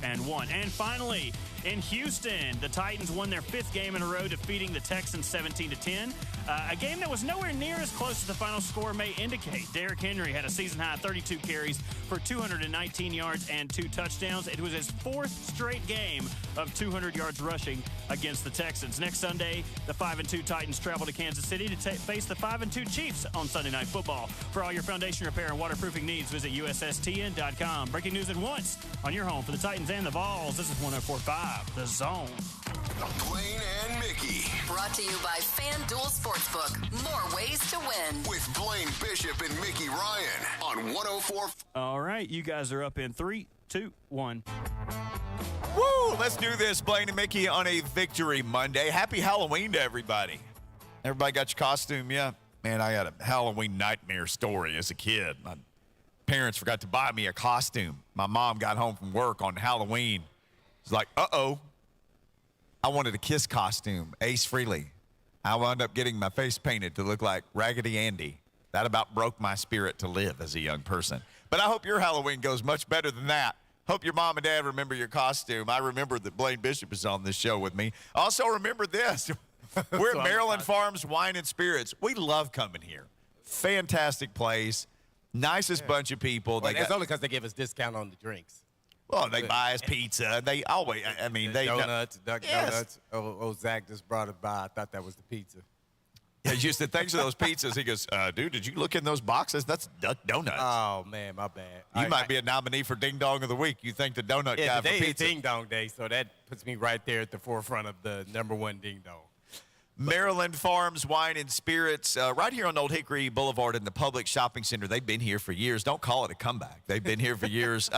2-1. And finally, in Houston, the Titans won their 5th game in a row, defeating the Texans 17-10. A game that was nowhere near as close as the final score may indicate. Derrick Henry had a season-high 32 carries for 219 yards and 2 touchdowns. It was his 4th straight game of 200 yards rushing against the Texans. Next Sunday, the 5-2 Titans travel to Kansas City to face the 5-2 Chiefs on Sunday Night Football. For all your foundation repair and waterproofing needs, visit USSTN.com. Breaking news at once on your home for the Titans and the Vols. This is 104.5 The Zone. Blaine and Mickey. Brought to you by FanDuel Sportsbook. More ways to win. With Blaine Bishop and Mickey Ryan on 104. All right, you guys are up in 3, 2, 1. Woo! Let's do this, Blaine and Mickey, on a Victory Monday. Happy Halloween to everybody. Everybody got your costume, yeah? Man, I had a Halloween nightmare story as a kid. My parents forgot to buy me a costume. My mom got home from work on Halloween. She's like, uh-oh. I wanted a Kiss costume, Ace Frehley. I wound up getting my face painted to look like Raggedy Andy. That about broke my spirit to live as a young person. But I hope your Halloween goes much better than that. Hope your mom and dad remember your costume. I remember that Blaine Bishop is on this show with me. Also remember this. We're at Maryland Farms Wine and Spirits. We love coming here. Fantastic place. Nicest bunch of people. Well, that's only because they give us discount on the drinks. Well, they buy us pizza. They always, I mean, they donuts, donuts. Oh, Zach just brought it by. I thought that was the pizza. Yeah, you said, thanks for those pizzas. He goes, dude, did you look in those boxes? That's Duck Donuts. Oh, man, my bad. You might be a nominee for Ding Dong of the Week. You think the donut guy for today pizza. is Ding Dong Day, so that puts me right there at the forefront of the #1 Ding Dong. Maryland Farms Wine and Spirits, right here on Old Hickory Boulevard in the Public Shopping Center. They've been here for years. Don't call it a comeback. They've been here for years.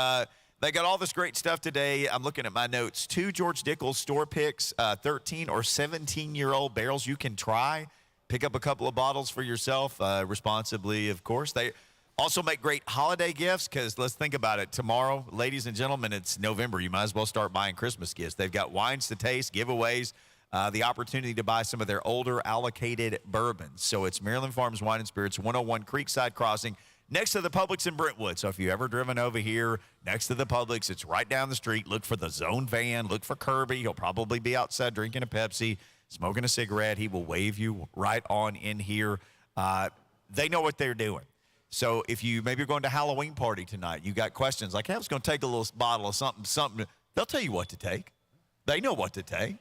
They got all this great stuff today. I'm looking at my notes. 2 George Dickel store picks, 13 or 17-year-old barrels you can try. Pick up a couple of bottles for yourself, responsibly, of course. They also make great holiday gifts because let's think about it. Tomorrow, ladies and gentlemen, it's November. You might as well start buying Christmas gifts. They've got wines to taste, giveaways, the opportunity to buy some of their older allocated bourbons. So it's Maryland Farms Wine and Spirits, 101 Creekside Crossing, next to the Publix in Brentwood. So if you've ever driven over here next to the Publix, it's right down the street. Look for the Zone van. Look for Kirby. He'll probably be outside drinking a Pepsi, smoking a cigarette. He will wave you right on in here. They know what they're doing. So if you maybe you're going to a Halloween party tonight, you got questions like, hey, I was going to take a little bottle of something. They'll tell you what to take. They know what to take.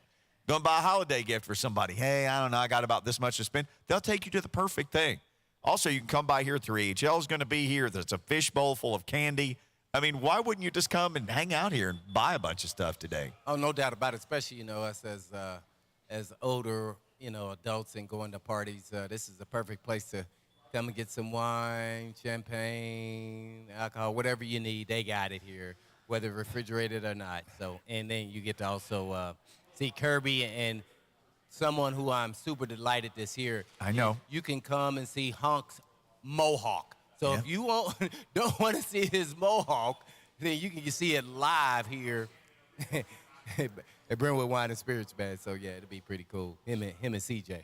Going to buy a holiday gift for somebody. Hey, I don't know, I got about this much to spend. They'll take you to the perfect thing. Also, you can come by here. 3HL is going to be here. There's a fishbowl full of candy. I mean, why wouldn't you just come and hang out here and buy a bunch of stuff today? Oh, no doubt about it, especially, us as older, adults and going to parties. This is the perfect place to come and get some wine, champagne, alcohol, whatever you need. They got it here, whether refrigerated or not. So, and then you get to also see Kirby and someone who I'm super delighted this year. I know. You can come and see Hunk's Mohawk. So if you don't want to see his Mohawk, then you can see it live here at Brentwood Wine and Spirits, man. So, yeah, it'll be pretty cool. Him and CJ.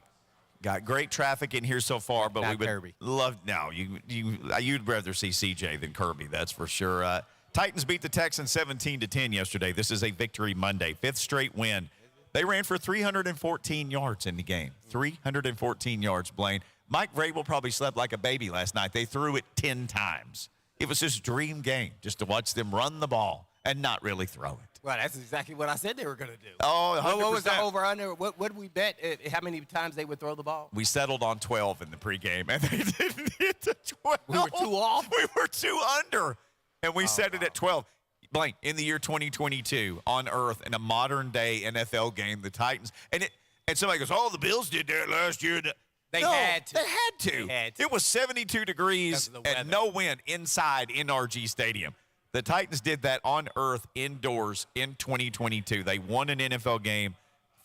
Got great traffic in here so far, but Not we would Kirby. love now. You'd rather see CJ than Kirby, that's for sure. Titans beat the Texans 17-10 yesterday. This is a Victory Monday, 5th straight win. They ran for 314 yards in the game. 314 yards, Blaine. Mike Vrabel probably slept like a baby last night. They threw it 10 times. It was his dream game just to watch them run the ball and not really throw it. Well, that's exactly what I said they were going to do. Oh, 100%. What was the over-under? What did we bet? How many times they would throw the ball? We settled on 12 in the pregame, and they didn't hit the 12. We were 2 off? We were 2 under, and we set it at 12. Blaine, in the year 2022, on Earth, in a modern-day NFL game, the Titans, and somebody goes, oh, the Bills did that last year. They had to. They had to. It was 72 degrees and no wind inside NRG Stadium. The Titans did that on Earth, indoors, in 2022. They won an NFL game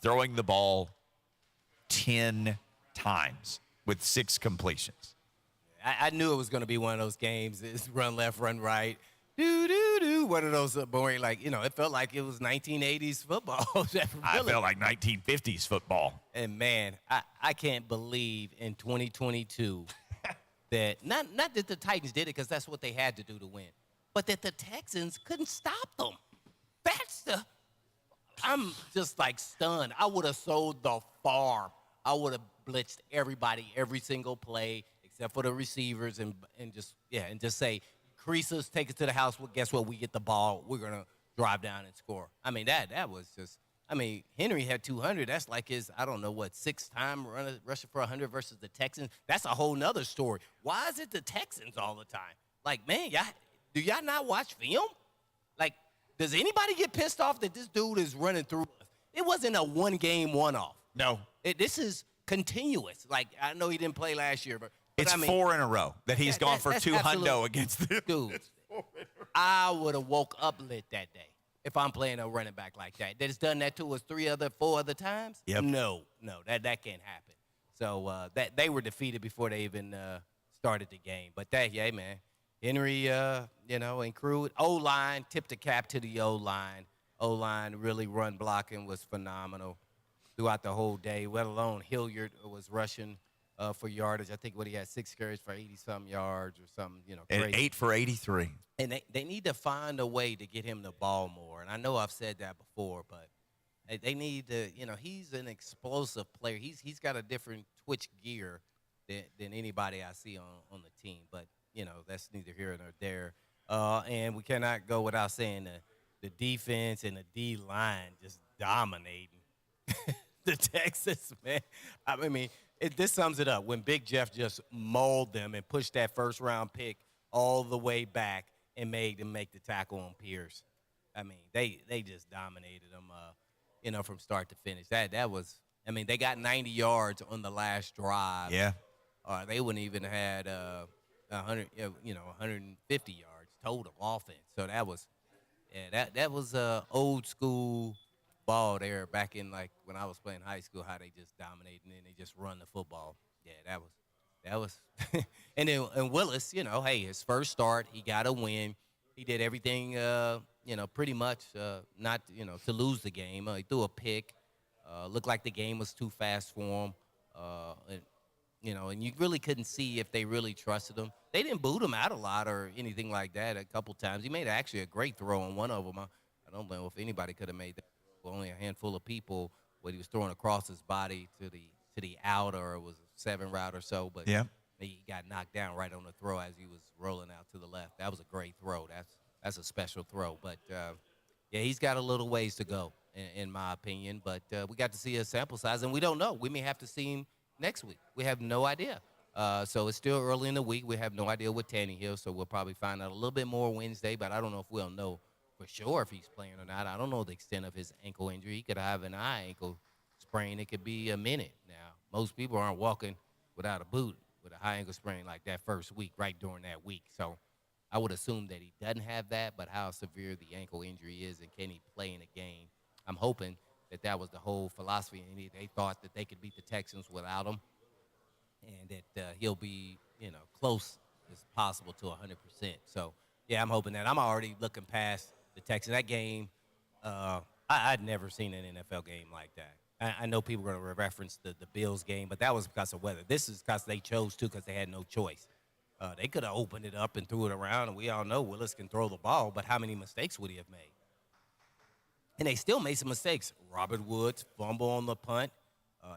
throwing the ball 10 times with 6 completions. I knew it was going to be one of those games. It's run left, run right. Do. One of those boring, it felt like it was 1980s football. I felt like 1950s football. And, man, I can't believe in 2022 that not that the Titans did it because that's what they had to do to win, but that the Texans couldn't stop them. That's I'm just like stunned. I would have sold the farm. I would have blitzed everybody every single play except for the receivers and just say, creases, take it to the house. Well, guess what? We get the ball. We're gonna drive down and score. I mean, that was just. I mean, Henry had 200. That's like his, I don't know what, sixth-time rushing for 100 versus the Texans. That's a whole nother story. Why is it the Texans all the time? Like, man, do y'all not watch film? Like, does anybody get pissed off that this dude is running through us? It wasn't a one-game one-off. No. This is continuous. Like, I know he didn't play last year, but It's I mean, 4 in a row that he's gone for that's 2 absolute- hundo against them. Dude, I would have woke up lit that day if I'm playing a running back like that. That has done that to us 4 other times? Yep. No, that can't happen. So that they were defeated before they even started the game. But man, Henry, and crew, O-line, tipped the cap to the O-line. O-line really run blocking was phenomenal throughout the whole day, let alone Hilliard was rushing for yardage. I think he had 6 carries for 80-some yards or something, And crazy. 8 for 83. And they need to find a way to get him the ball more. And I know I've said that before, but they need to, he's an explosive player. He's got a different twitch gear than anybody I see on the team. But, that's neither here nor there. And we cannot go without saying the defense and the D-line just dominating the Texans, man. I mean, this sums it up. When Big Jeff just mauled them and pushed that first-round pick all the way back and made them make the tackle on Pierce. I mean, they just dominated them, from start to finish. That was, I mean, they got 90 yards on the last drive. Yeah. They wouldn't even had 150 yards total offense. So that was, that was old school ball there back in like when I was playing high school. How they just dominated and then they just run the football. Yeah, that was. And then Willis, hey, his first start, he got a win. He did everything, pretty much not, to lose the game. He threw a pick. Looked like the game was too fast for him. And you really couldn't see if they really trusted him. They didn't boot him out a lot or anything like that a couple times. He made actually a great throw on one of them. I don't know if anybody could have made that. Only a handful of people when he was throwing across his body to the out, or it was a 7 route or so. But yeah, he got knocked down right on the throw as he was rolling out to the left. That was a great throw. That's a special throw. But, he's got a little ways to go, in my opinion. But we got to see a sample size, and we don't know. We may have to see him next week. We have no idea. So it's still early in the week. We have no idea with Tannehill, so we'll probably find out a little bit more Wednesday. But I don't know if we'll know for sure if he's playing or not. I don't know the extent of his ankle injury. He could have an ankle sprain. It could be a minute. Now, most people aren't walking without a boot with a high ankle sprain like that first week, right during that week. So I would assume that he doesn't have that, but how severe the ankle injury is and can he play in a game, I'm hoping that was the whole philosophy. And they thought that they could beat the Texans without him and that he'll be, close as possible to 100%. So, yeah, I'm hoping that. I'm already looking past the Texans. That game, I'd never seen an NFL game like that. I know people are going to reference the Bills game, but that was because of weather. This is because they chose to because they had no choice. They could have opened it up and threw it around, and we all know Willis can throw the ball, but how many mistakes would he have made? And they still made some mistakes. Robert Woods, fumble on the punt,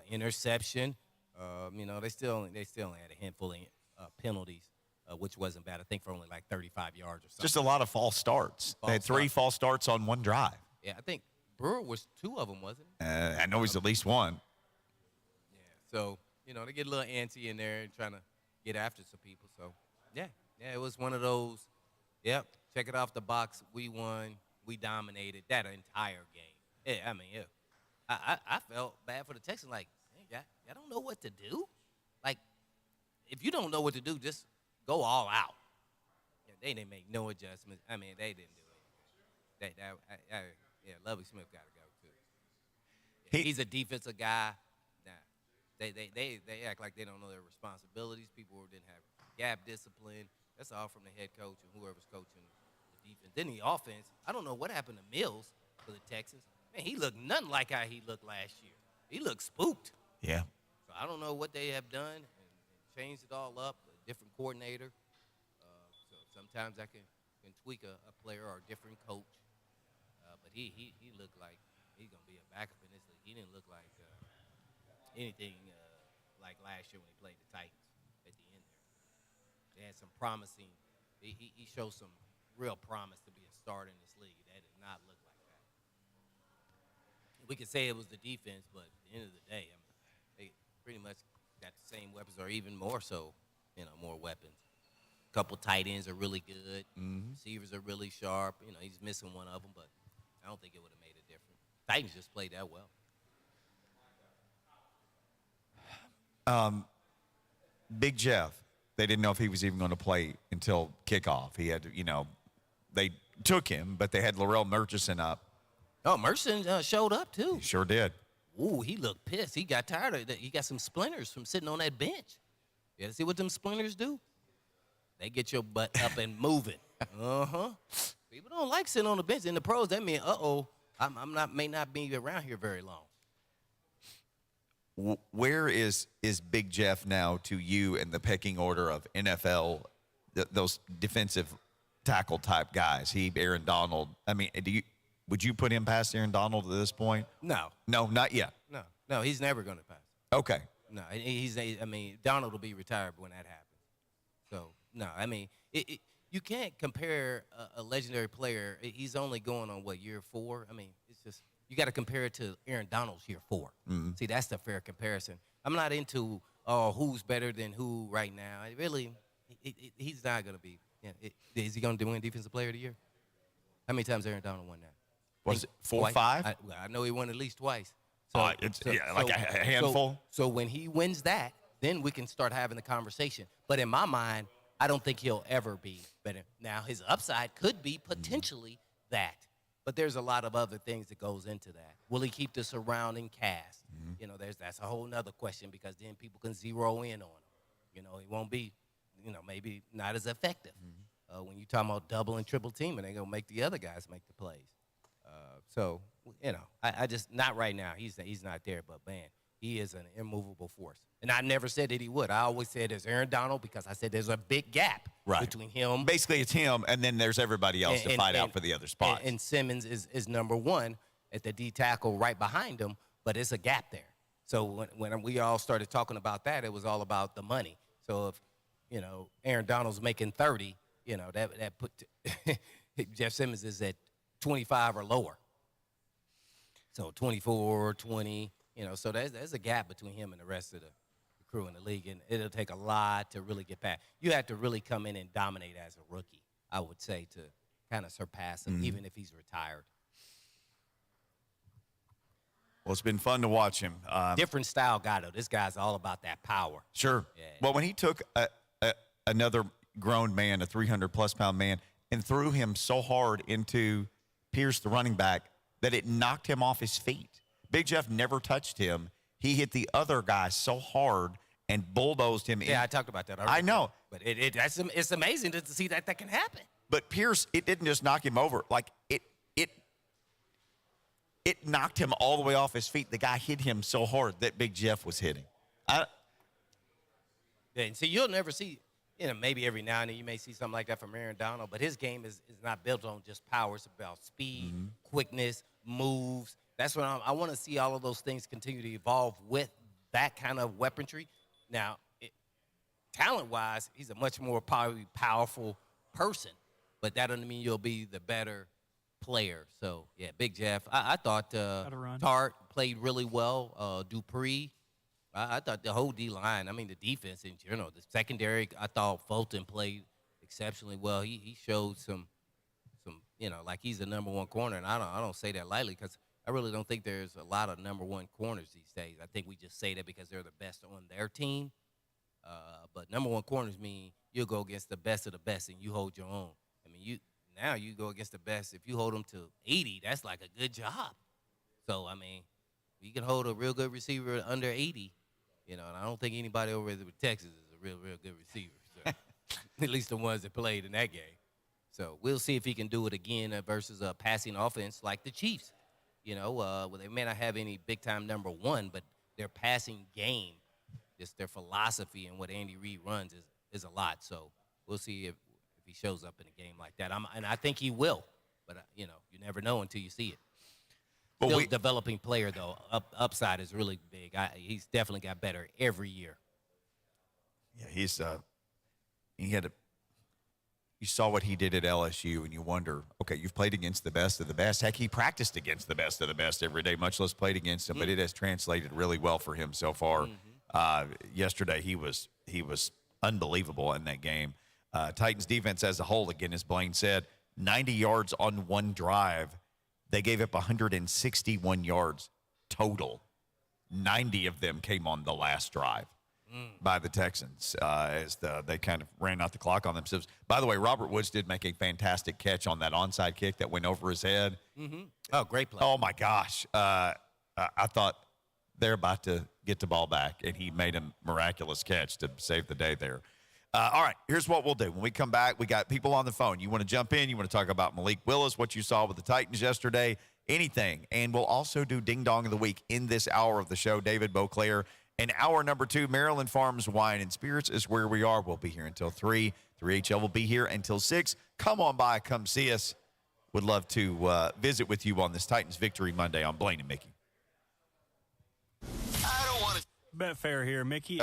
interception. They still only had a handful of penalties, which wasn't bad. I think for only like 35 yards or something. just a lot of false starts. They had 3 false starts on one drive. Yeah, I think Brewer was 2 of them, wasn't he? I know he's at least one. Yeah, so, they get a little antsy in there and trying to get after some people. So, yeah, it was one of those, yep, check it off the box. We won. We dominated that entire game. Yeah, I felt bad for the Texans. Like, hey, y'all don't know what to do? Like, if you don't know what to do, just go all out. Yeah, they didn't make no adjustments. They didn't do it. Lovie Smith got to go, too. Yeah, he's a defensive guy. Nah, they act like they don't know their responsibilities. People who didn't have gap discipline. That's all from the head coach and whoever's coaching the defense. Then the offense, I don't know what happened to Mills for the Texans. Man, he looked nothing like how he looked last year. He looked spooked. Yeah. So I don't know what they have done and changed it all up, a different coordinator. So sometimes I can tweak a player or a different coach. But he looked like he's gonna be a backup in this league. He didn't look like anything like last year when he played the Titans at the end there. They had some promising. He showed some real promise to be a starter in this league. That did not look like that. We could say it was the defense, but at the end of the day, I mean, they pretty much got the same weapons, or even more so. More weapons. A couple tight ends are really good. Receivers are really sharp. He's missing one of them, but I don't think it would have made a difference. Titans just played that well. Big Jeff, they didn't know if he was even going to play until kickoff. He had, they took him, but they had Laurel Murchison up. Oh, Murchison showed up, too. He sure did. Ooh, he looked pissed. He got tired of it. He got some splinters from sitting on that bench. You see what them splinters do? They get your butt up and moving. People don't like sitting on the bench. In the pros, that means, may not be around here very long. Where is Big Jeff now to you in the pecking order of NFL, those defensive tackle type guys? Aaron Donald. I mean, would you put him past Aaron Donald at this point? No. No, not yet. No, he's never going to pass. Okay. No, Donald will be retired when that happens. So, no, you can't compare a legendary player. He's only going on, year 4? It's just, you got to compare it to Aaron Donald's year 4. See, that's the fair comparison. I'm not into, who's better than who right now. He's not going to be. Is he going to win Defensive Player of the Year? How many times Aaron Donald won that? Was it 4 or 5? I know he won at least twice. Like a handful. So when he wins that, then we can start having the conversation. But in my mind, I don't think he'll ever be better. Now, his upside could be potentially that. But there's a lot of other things that goes into that. Will he keep the surrounding cast? That's a whole nother question, because then people can zero in on him. He won't be, maybe not as effective. When you talking about double and triple teaming, they're going to make the other guys make the plays. I just, not right now. He's not there, but, man, he is an immovable force. And I never said that he would. I always said there's Aaron Donald, because I said there's a big gap between him. Basically, it's him, and then there's everybody else to fight out for the other spots. And Simmons is number 1 at the D tackle right behind him, but it's a gap there. So when we all started talking about that, it was all about the money. So if, Aaron Donald's making 30, that put Jeff Simmons is at 25 or lower. So 24, 20, so there's a gap between him and the rest of the crew in the league, and it'll take a lot to really get past. You have to really come in and dominate as a rookie, I would say, to kind of surpass him, even if he's retired. Well, it's been fun to watch him. Different style guy, though. This guy's all about that power. Sure. Yeah. Well, when he took another grown man, a 300-plus pound man, and threw him so hard into Pierce, the running back, that it knocked him off his feet. Big Jeff never touched him. He hit the other guy so hard and bulldozed him in. Yeah, I talked about that already. I know. But it's amazing to see that can happen. But Pierce, it didn't just knock him over. Like, it knocked him all the way off his feet. The guy hit him so hard that Big Jeff was hitting. And see, you'll never see, maybe every now and then you may see something like that from Aaron Donald, but his game is not built on just power. It's about speed, quickness, moves. That's what I want to see, all of those things continue to evolve with that kind of weaponry. Now, talent-wise, he's a much more probably powerful person, but that doesn't mean you'll be the better player. So, yeah, Big Jeff. I thought Tart played really well. Dupree. I thought the whole D-line, the defense in general, the secondary, I thought Fulton played exceptionally well. He showed some, like he's the number 1 corner, and I don't say that lightly, because I really don't think there's a lot of number 1 corners these days. I think we just say that because they're the best on their team. But number 1 corners mean you'll go against the best of the best and you hold your own. Now you go against the best. If you hold them to 80, that's like a good job. So, you can hold a real good receiver under 80, and I don't think anybody over there with Texas is a real good receiver. So, at least the ones that played in that game. So we'll see if he can do it again versus a passing offense like the Chiefs. They may not have any big-time number 1, but their passing game, just their philosophy and what Andy Reid runs is a lot. So we'll see if he shows up in a game like that. And I think he will. But, you never know until you see it. Well, Still developing player, though. Upside is really big. He's definitely got better every year. Yeah, you saw what he did at LSU, and you wonder, okay, you've played against the best of the best. Heck, he practiced against the best of the best every day, much less played against them. But it has translated really well for him so far. Yesterday, he was unbelievable in that game. Titans defense as a whole, again, as Blaine said, 90 yards on one drive. They gave up 161 yards total. 90 of them came on the last drive by the Texans as they kind of ran out the clock on themselves. By the way, Robert Woods did make a fantastic catch on that onside kick that went over his head. Oh, great play. Oh, my gosh. I thought they're about to get the ball back, and he made a miraculous catch to save the day there. All right, here's what we'll do. When we come back, we got people on the phone. You want to jump in? You want to talk about Malik Willis, what you saw with the Titans yesterday, anything. And we'll also do Ding Dong of the Week in this hour of the show. David Beauclair. And hour number 2, Maryland Farms Wine and Spirits is where we are. We'll be here until 3. 3HL will be here until 6. Come on by. Come see us. Would love to visit with you on this Titans Victory Monday on Blaine and Mickey. I don't want to. Betfair here, Mickey.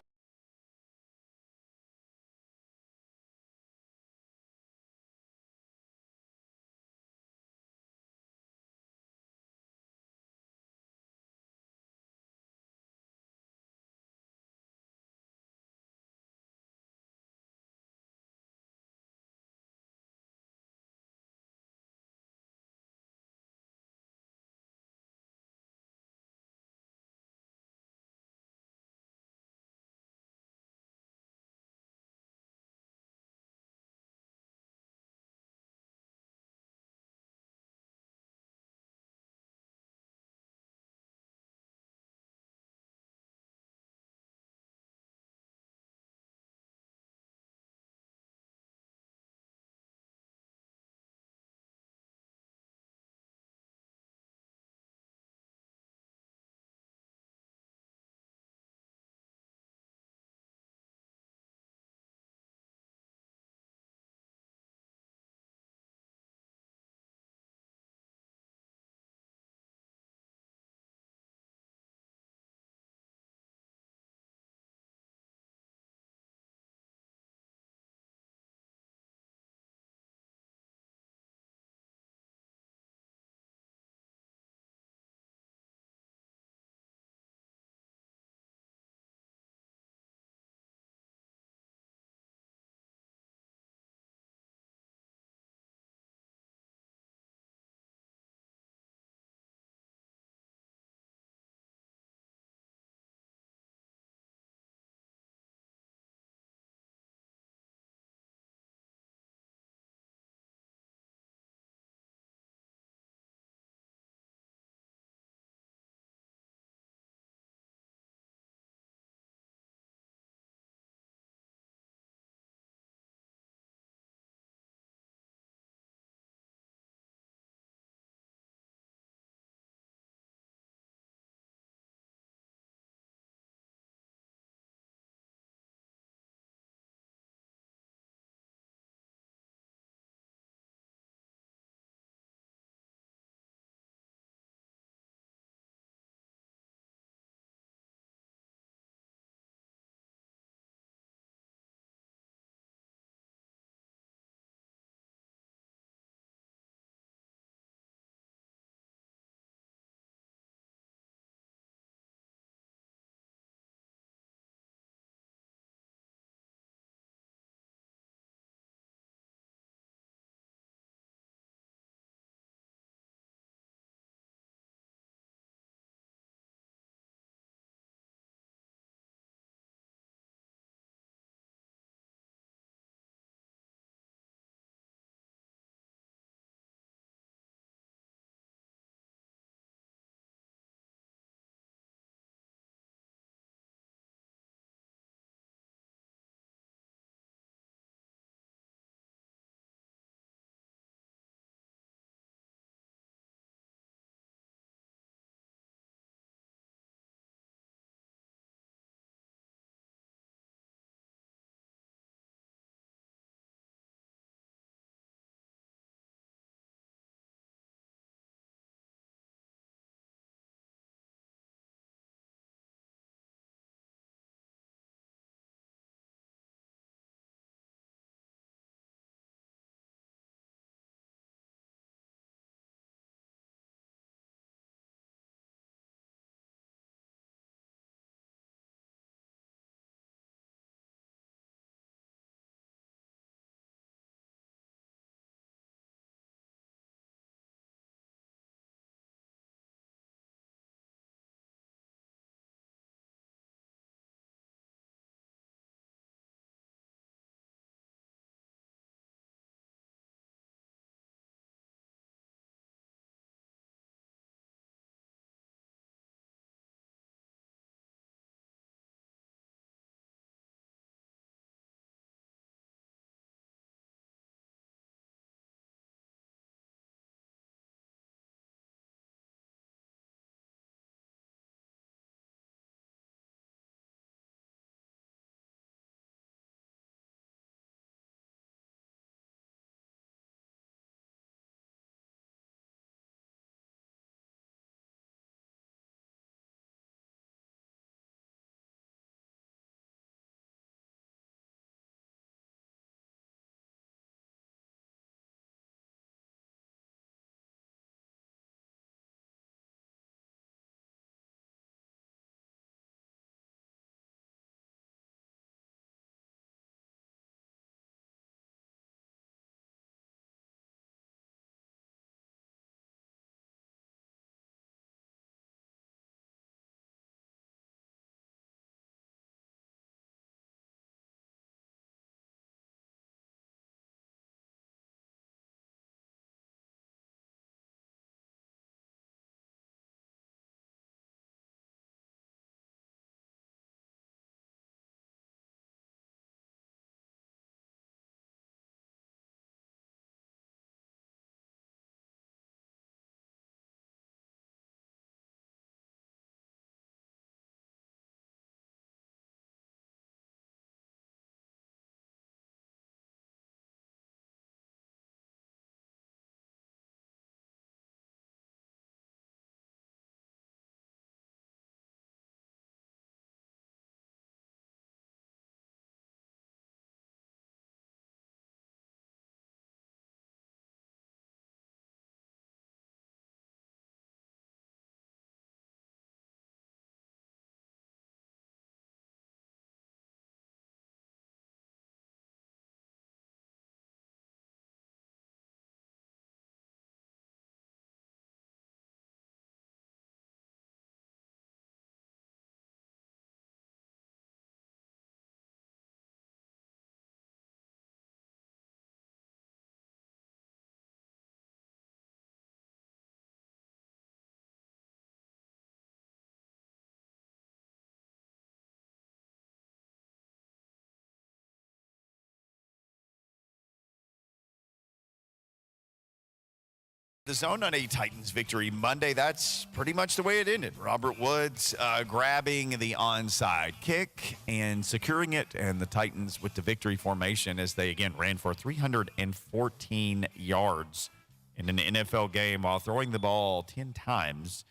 The zone on a Titans victory Monday, that's pretty much the way it ended. Robert Woods grabbing the onside kick and securing it, and the Titans with the victory formation as they, again, ran for 314 yards in an NFL game while throwing the ball 10 times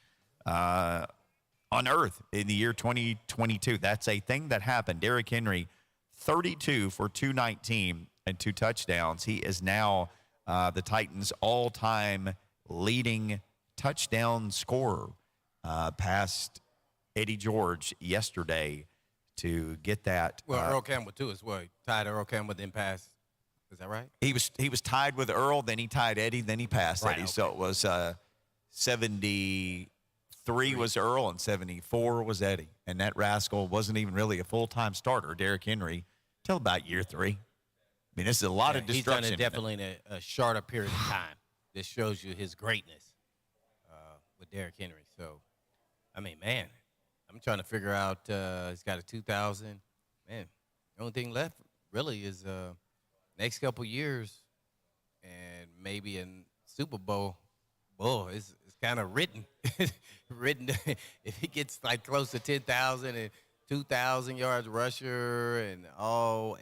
on earth in the year 2022. That's a thing that happened. Derrick Henry, 32 for 219 and 2 touchdowns. He is now the Titans' all-time leading touchdown scorer, past Eddie George yesterday to get that. Well, Earl Campbell, too, is what? Tied Earl Campbell, then passed. Is that right? He was tied with Earl, then he tied Eddie, then he passed Eddie. Okay. So it was 73 was Earl and 74 was Eddie. And that rascal wasn't even really a full-time starter, Derrick Henry, till about year 3. I mean, this is a lot of destruction. He's done it definitely in a shorter period of time. This shows you his greatness with Derrick Henry. So, I mean, man, I'm trying to figure out. He's got a 2,000. Man, the only thing left really is next couple years and maybe a Super Bowl. Boy, it's kind of written. written. If he gets like close to 10,000 and 2,000 yards rusher and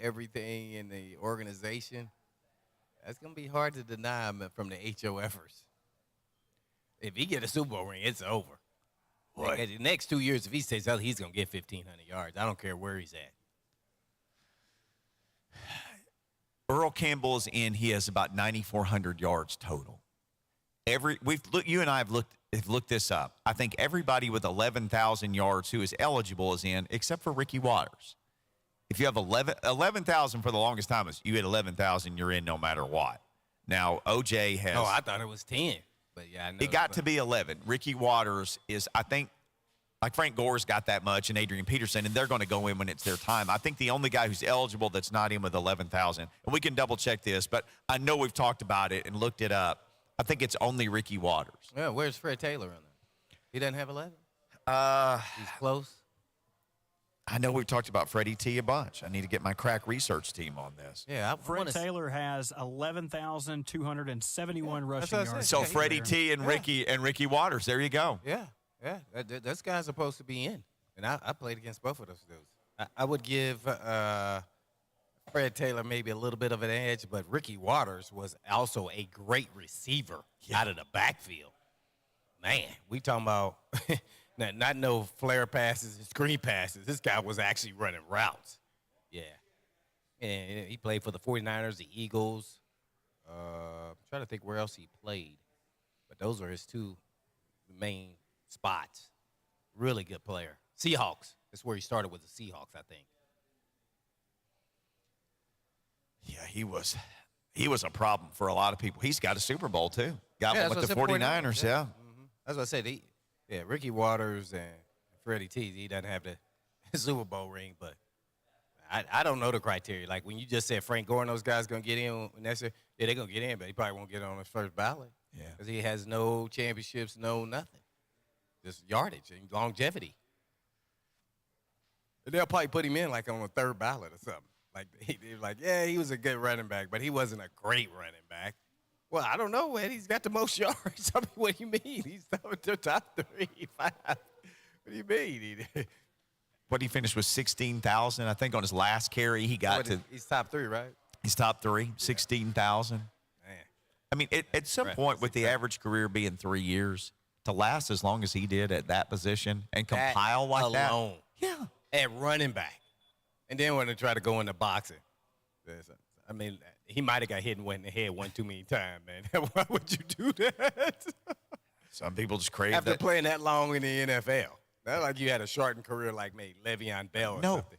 everything in the organization, that's going to be hard to deny him from the HOFers. If he get a Super Bowl ring, it's over. Like, the next 2 years, if he stays healthy, he's going to get 1,500 yards. I don't care where he's at. Earl Campbell is in. He has about 9,400 yards total. You and I have looked this up. I think everybody with 11,000 yards who is eligible is in, except for Ricky Waters. If you have 11,000 for the longest time, you hit 11,000, you're in no matter what. Now, OJ has. Oh, I thought it was 10. But yeah, I know. It got to be 11. Ricky Waters is, I think, like Frank Gore's got that much and Adrian Peterson, and they're going to go in when it's their time. I think the only guy who's eligible that's not in with 11,000, and we can double check this, but I know we've talked about it and looked it up. I think it's only Ricky Waters. Yeah, where's Fred Taylor on that? He doesn't have 11? He's close. I know we've talked about Freddie T a bunch. I need to get my crack research team on this. Yeah, Fred Taylor has 11,271 rushing yards. So Freddie T and Ricky Waters. There you go. Yeah. Those guys are supposed to be in, and I played against both of those dudes. I would give Fred Taylor maybe a little bit of an edge, but Ricky Waters was also a great receiver out of the backfield. Man, we talking about. Not no flare passes and screen passes. This guy was actually running routes. Yeah. And he played for the 49ers, the Eagles. I'm trying to think where else he played. But those are his two main spots. Really good player. Seahawks. That's where he started with the Seahawks, I think. Yeah, he was a problem for a lot of people. He's got a Super Bowl, too. Got one with the 49ers, yeah. Mm-hmm. That's what I said. Yeah, Ricky Waters and Freddie T, he doesn't have the Super Bowl ring, but I don't know the criteria. Like when you just said Frank Gore and those guys going to get in next year, yeah, they're going to get in, but he probably won't get on his first ballot. Yeah. Because he has no championships, no nothing. Just yardage and longevity. And they'll probably put him in like on a third ballot or something. Like they're like, yeah, he was a good running back, but he wasn't a great running back. Well, I don't know, man. He's got the most yards. I mean, what do you mean? He's the top 3, 5. What do you mean? What he finished with 16,000, I think, on his last carry. He got to. He's top 3, right? He's top 3, 16,000. Man. I mean, at some point, with the average career being 3 years, to last as long as he did at that position and compile like alone, that. Yeah. At running back. And then when they try to go into boxing. I mean, he might have got hit in the head one too many times, man. Why would you do that? Some people just crave after that. playing that long in the NFL. Not like you had a shortened career like maybe Le'Veon Bell or something.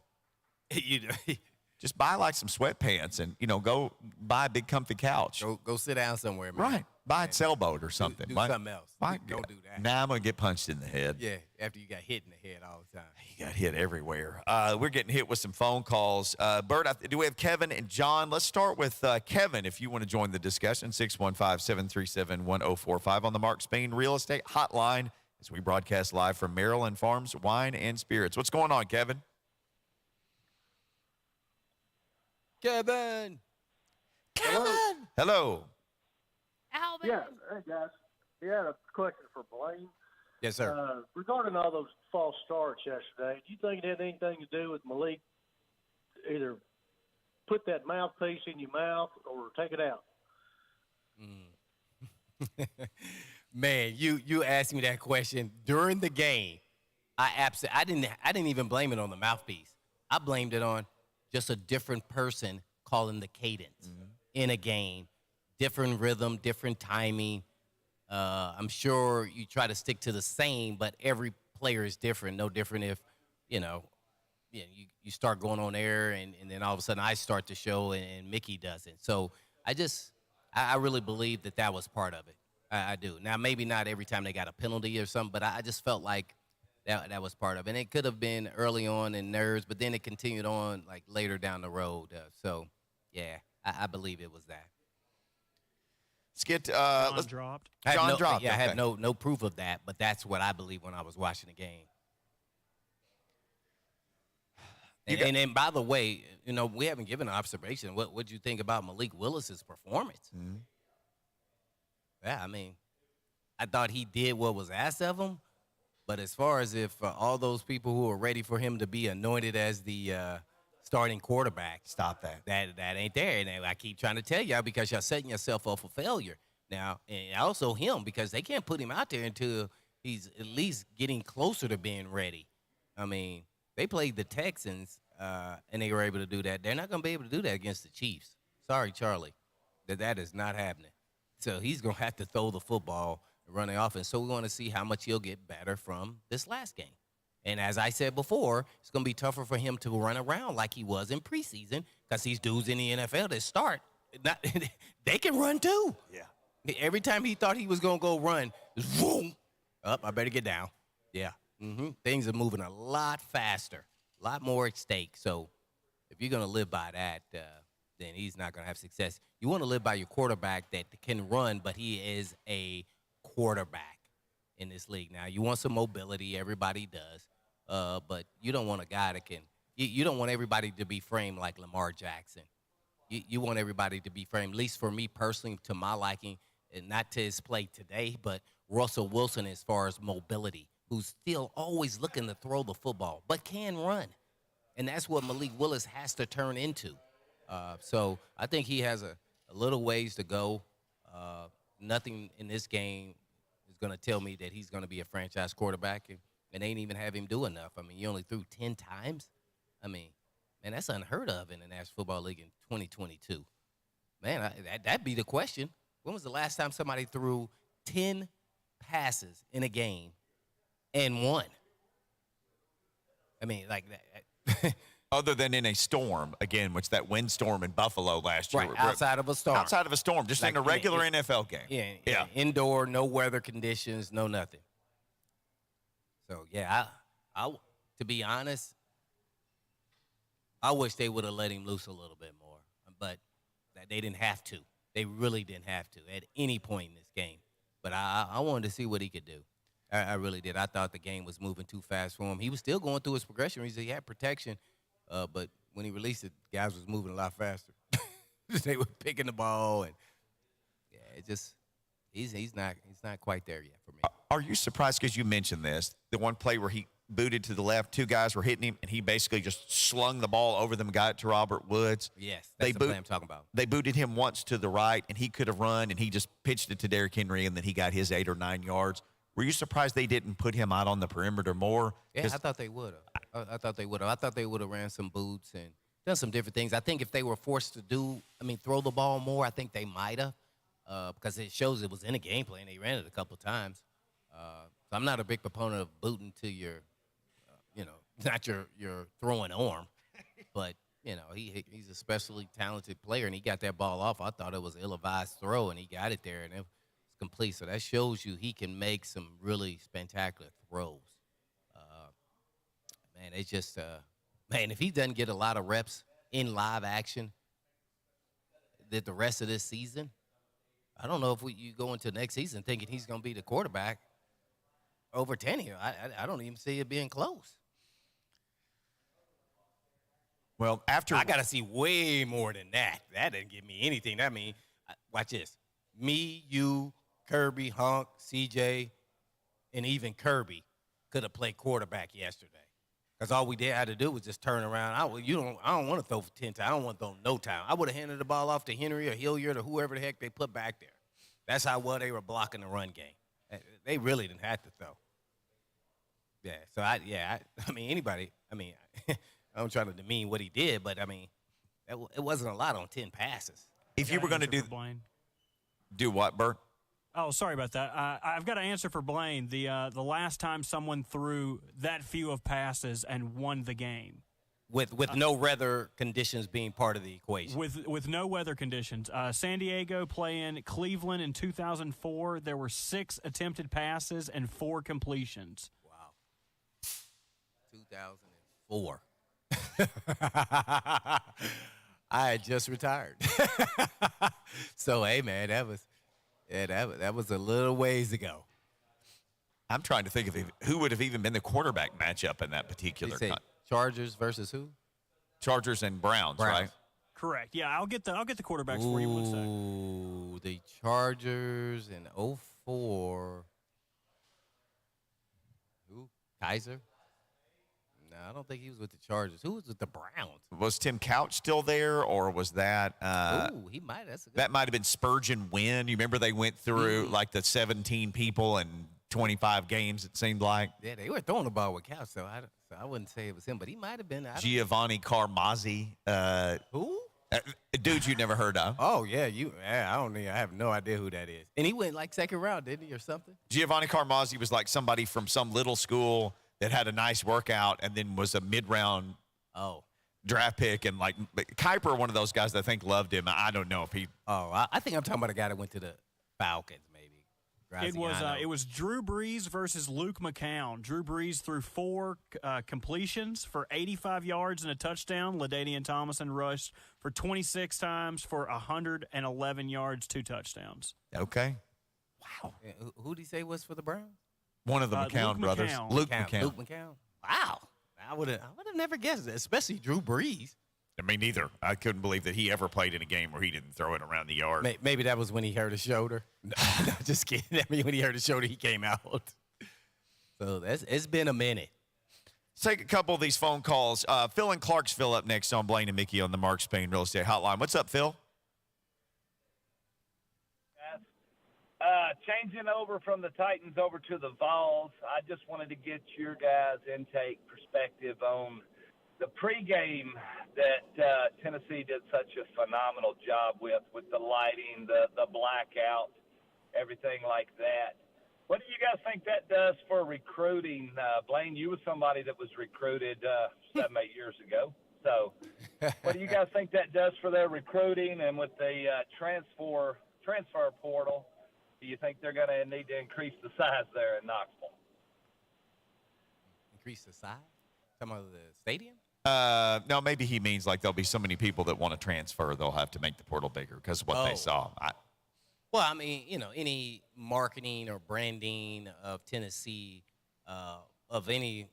Just buy like some sweatpants and, go buy a big comfy couch. Go sit down somewhere, man. Right. Buy a sailboat or something. Do something else. Don't do that. Now I'm going to get punched in the head. Yeah, after you got hit in the head all the time. You got hit everywhere. We're getting hit with some phone calls. Bert, do we have Kevin and John? Let's start with Kevin, if you want to join the discussion, 615-737-1045 on the Mark Spain Real Estate Hotline as we broadcast live from Maryland Farms Wine and Spirits. What's going on, Kevin? Kevin! Hello. Alvin. Yeah, hey guys. Yeah, a question for Blaine. Yes, sir. Regarding all those false starts yesterday, do you think it had anything to do with Malik either put that mouthpiece in your mouth or take it out? Man, you asked me that question during the game. I didn't even blame it on the mouthpiece. I blamed it on just a different person calling the cadence in a game, different rhythm, different timing. I'm sure you try to stick to the same, but every player is different. No different if, you start going on air and then all of a sudden I start the show and Mickey doesn't. So I really believe that was part of it. I do. Now, maybe not every time they got a penalty or something, but I just felt like that was part of it. And it could have been early on in nerves, but then it continued on like later down the road. Yeah, I believe it was that. Let's get John dropped. John dropped. Yeah, okay. I have no proof of that, but that's what I believe when I was watching the game. And then, by the way, we haven't given an observation. What do you think about Malik Willis's performance? Mm-hmm. Yeah, I mean, I thought he did what was asked of him. But as far as if all those people who are ready for him to be anointed as the starting quarterback, Stop that. that ain't there. And I keep trying to tell y'all because y'all setting yourself up for failure. Now, and also him, because they can't put him out there until he's at least getting closer to being ready. I mean, they played the Texans, and they were able to do that. They're not going to be able to do that against the Chiefs. Sorry, Charlie, that is not happening. So he's going to have to throw the football and run the offense. So we want to see how much he'll get better from this last game. And as I said before, it's going to be tougher for him to run around like he was in preseason because these dudes in the NFL that start, they can run too. Yeah. Every time he thought he was going to go run, boom, up, I better get down. Yeah. Things are moving a lot faster, a lot more at stake. So if you're going to live by that, then he's not going to have success. You want to live by your quarterback that can run, but he is a quarterback in this league. Now, you want some mobility. Everybody does. But you don't want a guy that can – you don't want everybody to be framed like Lamar Jackson. You want everybody to be framed, at least for me personally, to my liking, and not to his play today, but Russell Wilson as far as mobility, who's still always looking to throw the football, but can run. And that's what Malik Willis has to turn into. So I think he has a little ways to go. Nothing in this game is going to tell me that he's going to be a franchise quarterback, and they ain't even have him do enough. I mean, you only threw 10 times. I mean, man, that's unheard of in the National Football League in 2022. Man, that'd be the question. When was the last time somebody threw 10 passes in a game and won? I mean, like that. Other than in a storm, again, which that windstorm in Buffalo last year. Right, outside of a storm. Outside of a storm, just Like in a regular NFL game. Yeah. Indoor, no weather conditions, no nothing. So, yeah, I to be honest, I wish they would have let him loose a little bit more. But they didn't have to. They really didn't have to at any point in this game. But I wanted to see what he could do. I really did. I thought the game was moving too fast for him. He was still going through his progression. He had protection. But when he released it, guys was moving a lot faster. They were picking the ball, and yeah, it just he's not quite there yet for me. Are you surprised because you mentioned this? The one play where he booted to the left, two guys were hitting him, and he basically just slung the ball over them, got it to Robert Woods. Yes, that's the play I'm talking about. They booted him once to the right, and he could have run, and he just pitched it to Derrick Henry, and then he got his 8 or 9 yards. Were you surprised they didn't put him out on the perimeter more? Yeah, I thought they would have. I thought they would have. I thought they would have ran some boots and done some different things. I think if they were forced to throw the ball more, I think they might have because it shows it was in a game plan. They ran it a couple of times. So I'm not a big proponent of booting to your, not your throwing arm, but, he's a especially talented player, and he got that ball off. I thought it was an ill-advised throw, and he got it there, and it was complete. So that shows you he can make some really spectacular throws. Man, it's just, if he doesn't get a lot of reps in live action the rest of this season, I don't know if you go into next season thinking he's going to be the quarterback over Tannehill. I don't even see it being close. Well, after I got to see way more than that. That didn't give me anything. I mean, watch this. Me, you, Kirby, Hunk, CJ, and even Kirby could have played quarterback yesterday. Because all we had to do was just turn around. I don't want to throw for 10 times. I don't want to throw no time. I would have handed the ball off to Henry or Hilliard or whoever the heck they put back there. That's how well they were blocking the run game. They really didn't have to throw. Yeah, so I mean, anybody, I mean, I'm trying to demean what he did, but, I mean, it wasn't a lot on 10 passes. If you were going to do what, Bert? Oh, sorry about that. I've got an answer for Blaine. The last time someone threw that few of passes and won the game. With no weather conditions being part of the equation. With no weather conditions. San Diego playing Cleveland in 2004, there were 6 attempted passes and 4 completions. Wow. 2004. I had just retired. So, hey, man, that was a little ways ago. I'm trying to think of who would have even been the quarterback matchup in that particular. Chargers versus who? Chargers and Browns, right? Correct. Yeah, I'll get the quarterbacks for you one second. Ooh, the Chargers in 2004. Who? Kaiser? No, I don't think he was with the Chargers. Who was with the Browns? Was Tim Couch still there, or was that? He might. That might have been Spurgeon Wynn. You remember they went through like the 17 people and 25 games, it seemed like. Yeah, they were throwing the ball with Couch, so I wouldn't say it was him, but he might have been. Giovanni Carmazzi. Who? Dude you never heard of. Oh, yeah. I have no idea who that is. And he went like second round, didn't he, or something? Giovanni Carmazzi was like somebody from some little school that had a nice workout and then was a mid-round draft pick. And like Kuiper, one of those guys that I think loved him. I don't know if he. Oh, I think I'm talking about a guy that went to the Falcons, maybe. It was Drew Brees versus Luke McCown. Drew Brees threw 4 completions for 85 yards and a touchdown. LaDainian Tomlinson rushed for 26 times for 111 yards, 2 touchdowns. Okay. Wow. Who did he say was for the Browns? One of the McCown brothers. Luke McCown. Luke McCown. Wow. I would have never guessed it, especially Drew Brees. I mean, neither. I couldn't believe that he ever played in a game where he didn't throw it around the yard. Maybe that was when he hurt his shoulder. No, just kidding. I mean, when he hurt his shoulder, he came out. So it's been a minute. Let's take a couple of these phone calls. Phil in Clarksville up next on Blaine and Mickey on the Mark Spain Real Estate Hotline. What's up, Phil? Changing over from the Titans over to the Vols, I just wanted to get your guys' intake perspective on the pregame that Tennessee did such a phenomenal job with the lighting, the blackout, everything like that. What do you guys think that does for recruiting? Blaine, you were somebody that was recruited 7-8 years ago. So what do you guys think that does for their recruiting? And with the transfer portal, do you think they're going to need to increase the size there in Knoxville? Increase the size? Talking about the stadium? No, maybe he means like there'll be so many people that want to transfer, they'll have to make the portal bigger because of what they saw. Well, I mean, any marketing or branding of Tennessee of any,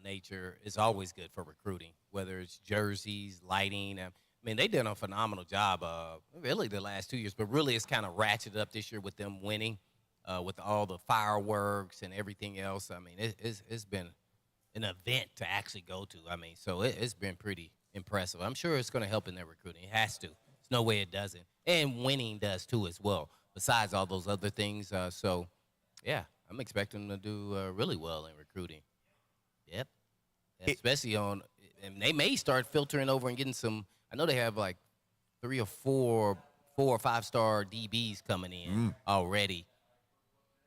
nature is always good for recruiting, whether it's jerseys, lighting. I mean, they did a phenomenal job really the last 2 years, but really it's kind of ratcheted up this year with them winning, with all the fireworks and everything else. I mean, it's been an event to actually go to. I mean, so it's been pretty impressive. I'm sure it's going to help in their recruiting. It has to. There's no way it doesn't. And winning does too as well, besides all those other things. So, yeah, I'm expecting them to do really well in recruiting. Yep. Especially and they may start filtering over and getting some. I know they have like 3 or 4 or 5-star DBs coming in already,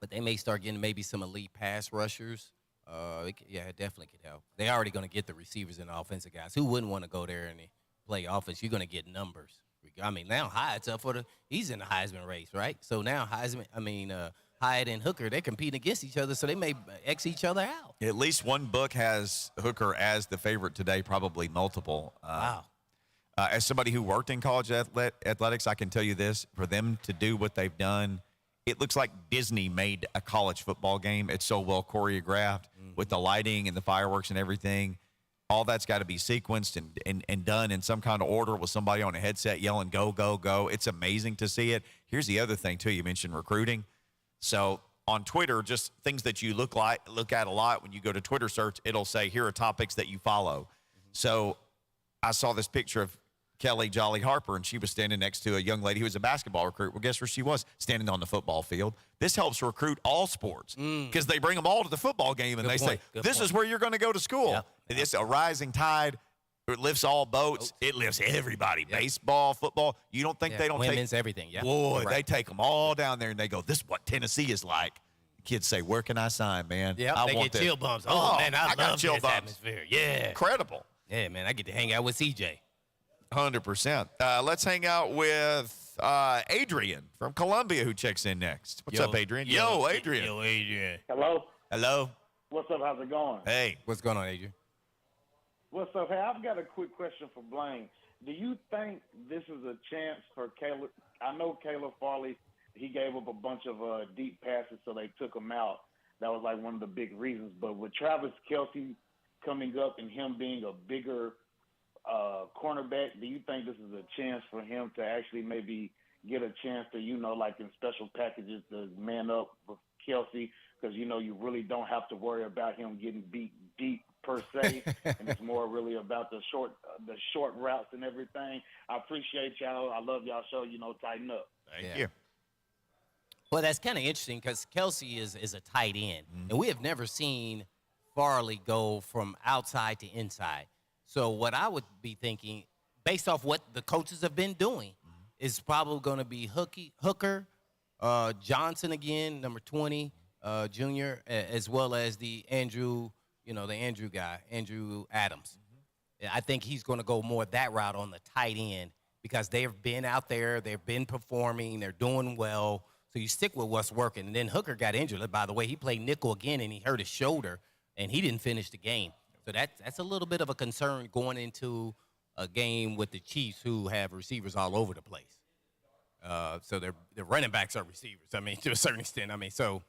but they may start getting maybe some elite pass rushers. It definitely could help. They're already going to get the receivers and the offensive guys. Who wouldn't want to go there and play offense? You're going to get numbers. I mean, now Hyatt's up he's in the Heisman race, right? So now Hyatt and Hooker, they're competing against each other, so they may X each other out. At least one book has Hooker as the favorite today, probably multiple. Wow. As somebody who worked in college athletics, I can tell you this. For them to do what they've done, it looks like Disney made a college football game. It's so well choreographed with the lighting and the fireworks and everything. All that's got to be sequenced and done in some kind of order with somebody on a headset yelling, go, go, go. It's amazing to see it. Here's the other thing, too. You mentioned recruiting. So on Twitter, just things that you look at a lot when you go to Twitter search, it'll say, here are topics that you follow. So I saw this picture of Kelly Jolly Harper, and she was standing next to a young lady who was a basketball recruit. Well, guess where she was? Standing on the football field. This helps recruit all sports because they bring them all to the football game, and say, this is where you're going to go to school. Yep. It's a rising tide. It lifts all boats. It lifts everybody. Yep. Baseball, football. You don't think they don't women's everything. Yeah. Boy, they take them all down there, and they go, this is what Tennessee is like. Kids say, where can I sign, man? Yeah, they get chill bumps. Oh, man, I love chill this bumps. atmosphere. Yeah. Incredible. Yeah, man, I get to hang out with CJ. 100%. Let's hang out with Adrian from Columbia, who checks in next. What's up, Adrian? Yo, Adrian. Yo, Adrian. Hello. Hello. What's up? How's it going? Hey. What's going on, Adrian? What's up? Hey, I've got a quick question for Blaine. Do you think this is a chance for Caleb? I know Caleb Farley, he gave up a bunch of deep passes, so they took him out. That was like one of the big reasons. But with Travis Kelce coming up and him being a bigger cornerback, do you think this is a chance for him to actually maybe get a chance to, like in special packages, to man up with Kelce? Because, you really don't have to worry about him getting beat deep per se, and it's more really about the short routes and everything. I appreciate y'all. I love y'all show. Tighten up. Thank you. Well, that's kind of interesting because Kelce is a tight end, and we have never seen Farley go from outside to inside. So what I would be thinking, based off what the coaches have been doing, is probably going to be Hooker, Johnson again, number 20, junior, as well as the Andrew guy, Andrew Adams. I think he's going to go more that route on the tight end because they've been out there, they've been performing, they're doing well. So you stick with what's working. And then Hooker got injured. By the way, he played nickel again, and he hurt his shoulder, and he didn't finish the game. So that's a little bit of a concern going into a game with the Chiefs, who have receivers all over the place. So their running backs are receivers. I mean, to a certain extent. I mean, so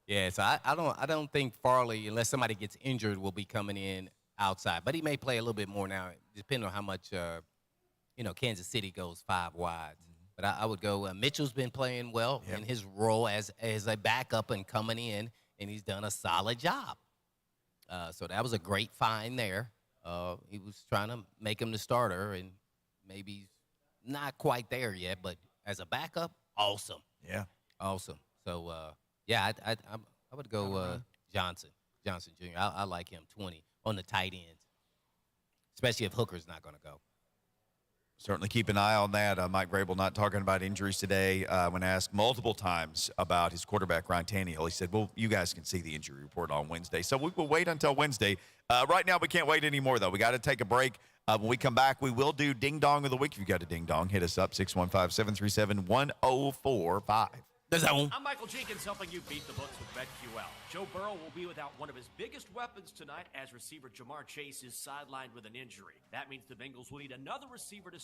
yeah. So I don't think Farley, unless somebody gets injured, will be coming in outside. But he may play a little bit more now, depending on how much Kansas City goes 5 wide. But I would go. Mitchell's been playing well in his role as a backup and coming in, and he's done a solid job. So that was a great find there. He was trying to make him the starter, and maybe he's not quite there yet. But as a backup, awesome. Yeah, awesome. So I would go Johnson Jr. I like him 20 on the tight ends, especially if Hooker's not going to go. Certainly keep an eye on that. Mike Vrabel not talking about injuries today. When asked multiple times about his quarterback, Ryan Tannehill, he said, well, you guys can see the injury report on Wednesday. So we will wait until Wednesday. Right now, we can't wait anymore, though. We got to take a break. When we come back, we will do Ding Dong of the Week. If you've got a Ding Dong, hit us up, 615-737-1045. I'm Michael Jenkins, helping you beat the books with BetQL. Joe Burrow will be without one of his biggest weapons tonight as receiver Jamar Chase is sidelined with an injury. That means the Bengals will need another receiver to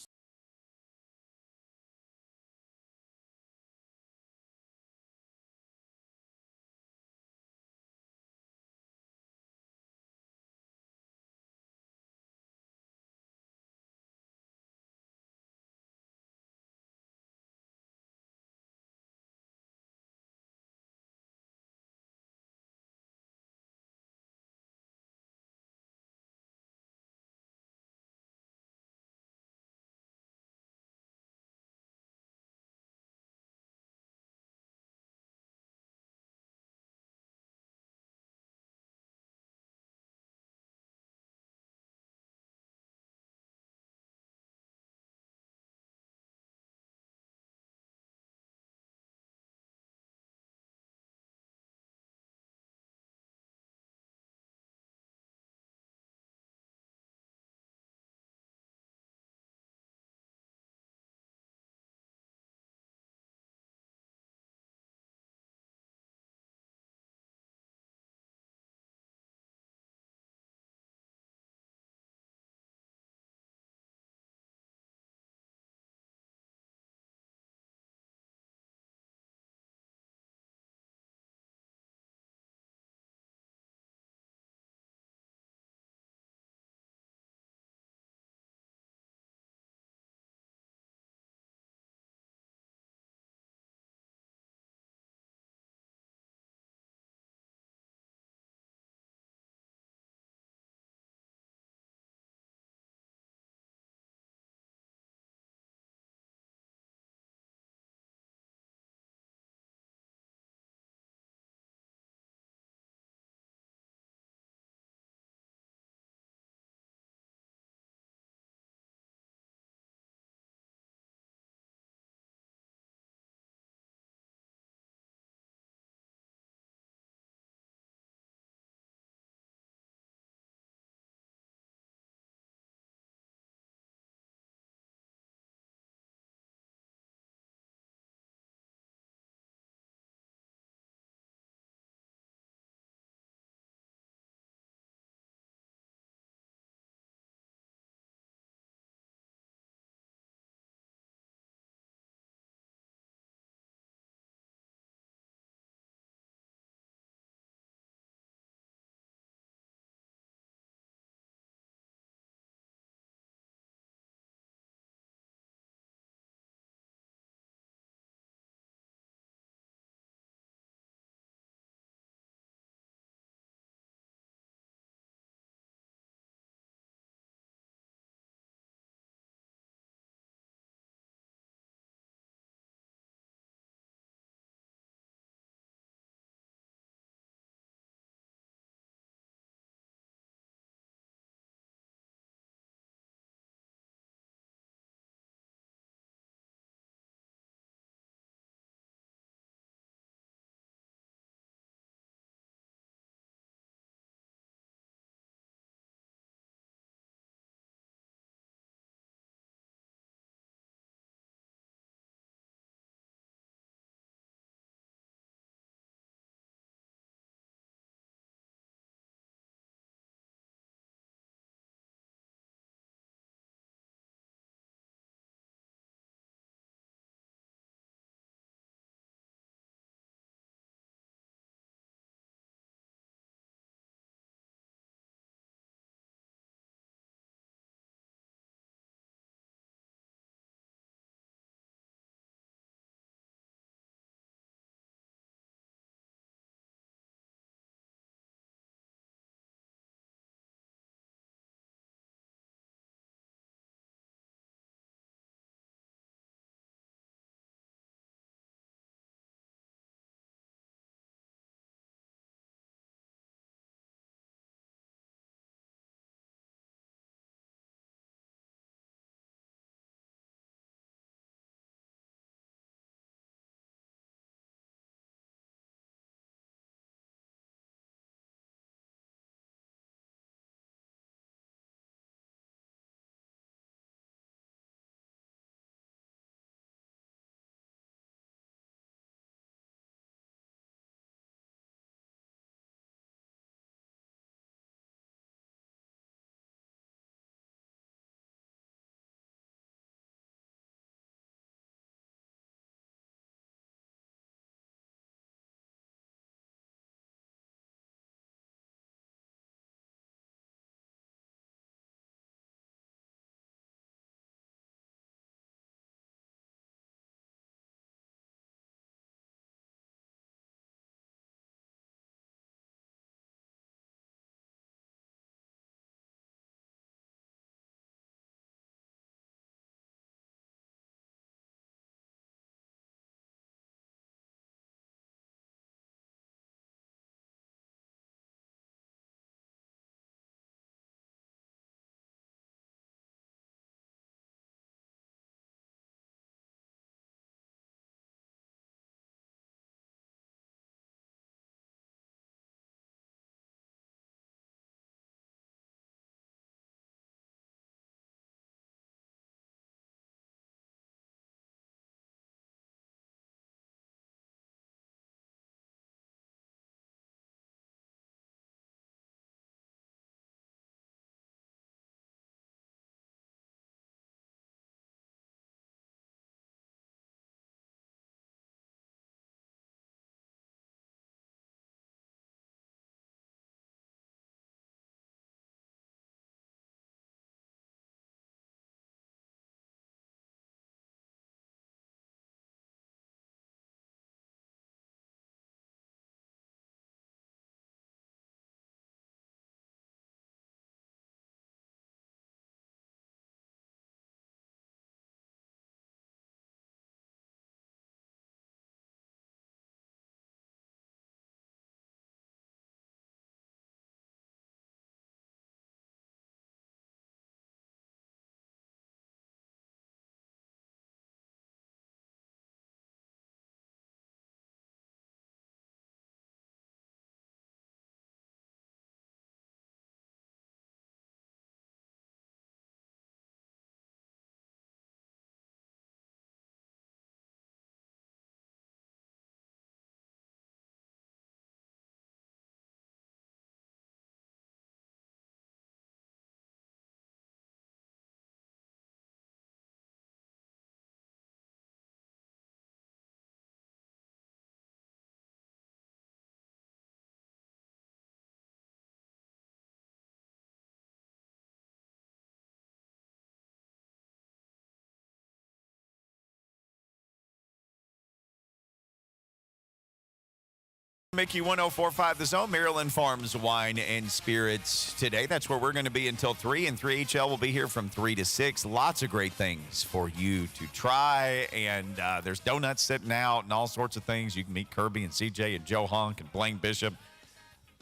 Mickey 104.5 The Zone, Maryland Farms Wine and Spirits today. That's where we're going to be until 3, and 3HL will be here from 3 to 6. Lots of great things for you to try, and there's donuts sitting out and all sorts of things. You can meet Kirby and CJ and Joe Honk and Blaine Bishop,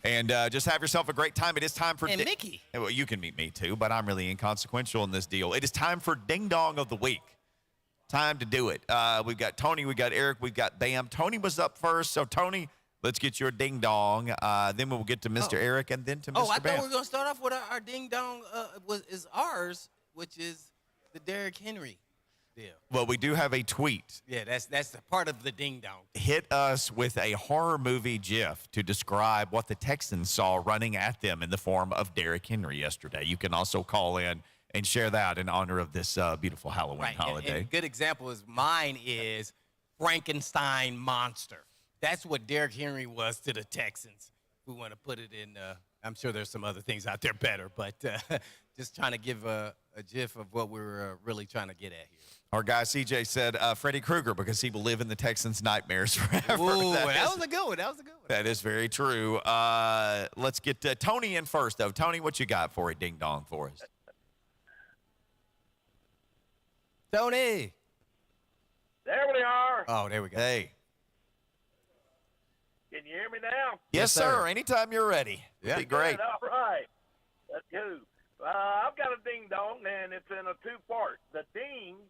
and just have yourself a great time. It is time for... And Mickey. Well, you can meet me too, but I'm really inconsequential in this deal. It is time for Ding Dong of the Week. Time to do it. We've got Tony, we've got Eric, we've got Bam. Tony was up first, so Tony... Let's get your ding dong. Then we'll get to Mr. Eric and then to Mr. Bam. I thought we were going to start off with our ding dong is ours, which is the Derrick Henry deal. Well, we do have a tweet. Yeah, that's the part of the ding dong. Hit us with a horror movie GIF to describe what the Texans saw running at them in the form of Derrick Henry yesterday. You can also call in and share that in honor of this beautiful Halloween holiday. And a good example is mine is Frankenstein monster. That's what Derrick Henry was to the Texans. We want to put it in, I'm sure there's some other things out there better, but just trying to give a gif of what we're really trying to get at here. Our guy CJ said Freddy Krueger because he will live in the Texans' nightmares forever. Ooh, that was a good one. That is very true. Let's get Tony in first, though. Tony, what you got for a ding-dong for us? Tony. There we are. Oh, there we go. Hey. Can you hear me now? Yes, sir. Anytime you're ready. Yeah. Be great. Good, all right. That's good. I've got a ding dong, and it's in a two-part. The ding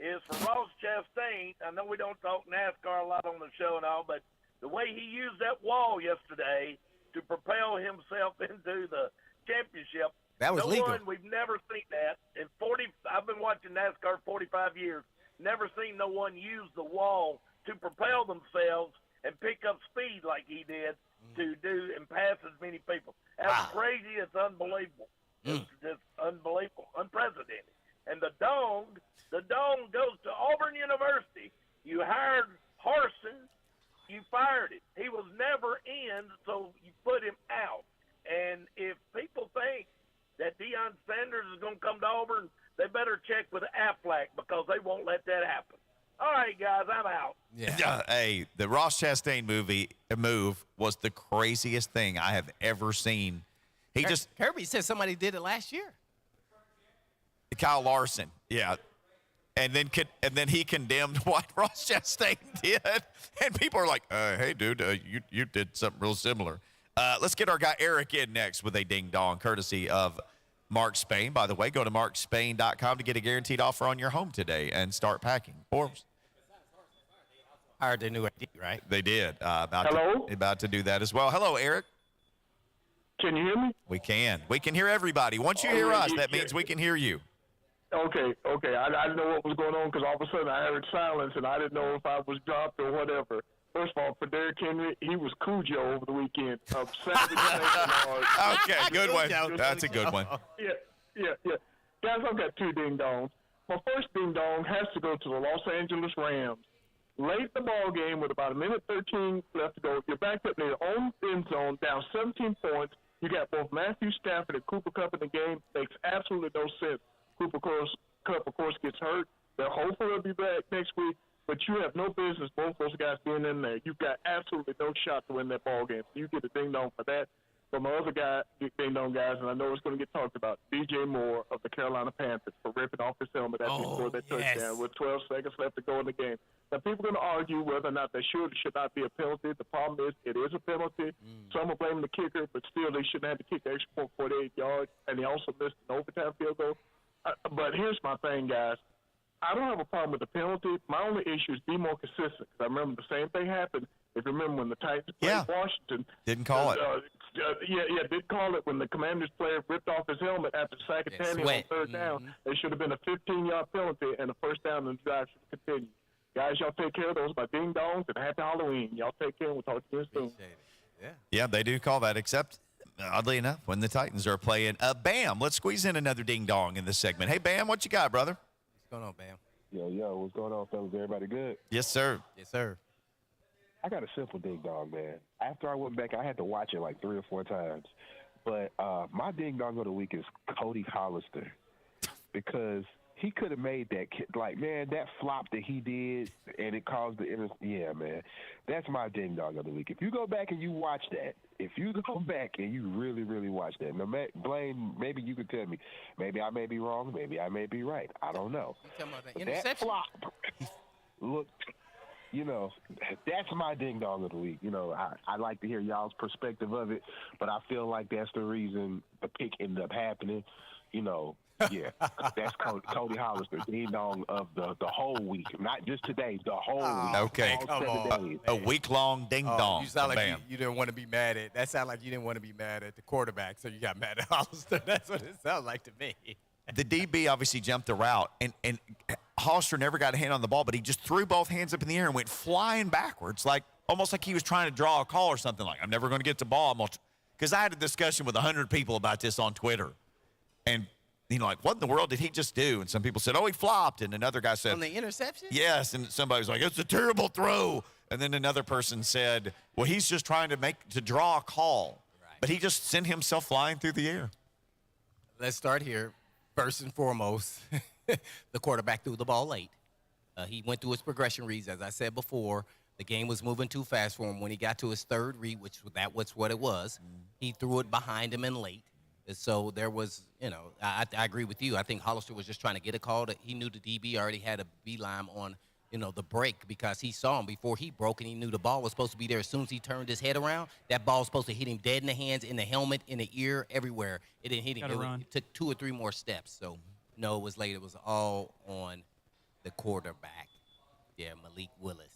is for Ross Chastain. I know we don't talk NASCAR a lot on the show and all, but the way he used that wall yesterday to propel himself into the championship, that was legal. We've never seen that. I've been watching NASCAR 45 years. Never seen no one use the wall to propel themselves and pick up speed like he did to do and pass as many people. That's crazy. It's unbelievable. It's just unbelievable, unprecedented. And the dong goes to Auburn University. You hired Harsin, you fired him. He was never in, so you put him out. And if people think that Deion Sanders is going to come to Auburn, they better check with Aflac because they won't let that happen. All right, guys, I'm out. Yeah. Hey, the Ross Chastain move was the craziest thing I have ever seen. Kirby said somebody did it last year. Kyle Larson, yeah. And then he condemned what Ross Chastain did. And people are like, hey, dude, you did something real similar. Let's get our guy Eric in next with a ding-dong, courtesy of Mark Spain. By the way, go to markspain.com to get a guaranteed offer on your home today and start packing. Forbes. Hired their new ID, right? They did. Hello? About to do that as well. Hello, Eric. Can you hear me? We can. We can hear everybody. Once you hear us, that means we can hear you. Okay. I didn't know what was going on because all of a sudden I heard silence and I didn't know if I was dropped or whatever. First of all, for Derrick Henry, he was Cujo over the weekend. Okay, good one. That's a good one. Yeah. Guys, I've got two ding-dongs. My first ding-dong has to go to the Los Angeles Rams. Late in the ball game with about 1:13 left to go, you're back up near your own end zone, down 17 points. You got both Matthew Stafford and Cooper Kupp in the game. Makes absolutely no sense. Cooper Kupp, of course, gets hurt. They're hopeful he'll be back next week, but you have no business both those guys being in there. You've got absolutely no shot to win that ball game. So you get a ding-dong for that. But my other ding-dong guys, and I know it's going to get talked about, DJ Moore of the Carolina Panthers for ripping off his helmet after he scored that touchdown with 12 seconds left to go in the game. Now, people are going to argue whether or not that should or should not be a penalty. The problem is it is a penalty. Some are blaming the kicker, but still they shouldn't have to kick the extra point 48 yards, and he also missed an overtime field goal. But here's my thing, guys. I don't have a problem with the penalty. My only issue is be more consistent. Because I remember the same thing happened. If you remember when the Titans played Washington. Didn't call it. Did call it when the Commanders player ripped off his helmet after Sackatani on third down. It should have been a 15-yard penalty and a first down and the drive should continue. Guys, y'all take care of those by ding-dongs and happy Halloween. Y'all take care and we'll talk to you soon. Yeah, they do call that, except, oddly enough, when the Titans are playing. Bam, let's squeeze in another ding-dong in this segment. Hey, Bam, what you got, brother? What's going on, Bam? Yo, what's going on, fellas? Everybody good? Yes, sir. Yes, sir. I got a simple ding-dong, man. After I went back, I had to watch it like 3 or 4 times. But my ding-dong of the week is Cody Hollister because he could have made that like, man, that flop that he did and it caused yeah, man. That's my ding dong of the week. If you go back and you watch that, if you go back and you really, really watch that, now, Blaine, maybe you could tell me. Maybe I may be wrong. Maybe I may be right. I don't know. You talking about the But interception? that flop, look, you know, that's my ding dong of the week. You know, I like to hear y'all's perspective of it, but I feel like that's the reason the pick ended up happening. You know, yeah, that's Cody Hollister, ding dong of the whole week, not just today, the whole week. Okay. All 7 days. A week-long ding-dong. You sound like Bam. you didn't want to be mad at. That sounded like you didn't want to be mad at the quarterback, so you got mad at Hollister. That's what it sounds like to me. The DB obviously jumped the route, and Hollister never got a hand on the ball, but he just threw both hands up in the air and went flying backwards, like almost like he was trying to draw a call or something. Like, I'm never going to get the ball. Because I had a discussion with 100 people about this on Twitter, and you know, like, what in the world did he just do? And some people said, oh, he flopped, and another guy said, On the interception? yes, and somebody was like, it's a terrible throw, and then another person said, well, he's just trying to draw a call, but he just sent himself flying through the air. Let's start here. First and foremost, the quarterback threw the ball late. He went through his progression reads. As I said before, the game was moving too fast for him. When he got to his third read, which that was what it was, he threw it behind him and late. So there was, you know, I agree with you. I think Hollister was just trying to get a call. He knew the DB already had a beeline on, you know, the break because he saw him before he broke, and he knew the ball was supposed to be there. As soon as he turned his head around, that ball was supposed to hit him dead in the hands, in the helmet, in the ear, everywhere. It didn't hit him. It took 2 or 3 more steps. So, no, it was late. It was all on the quarterback. Yeah, Malik Willis.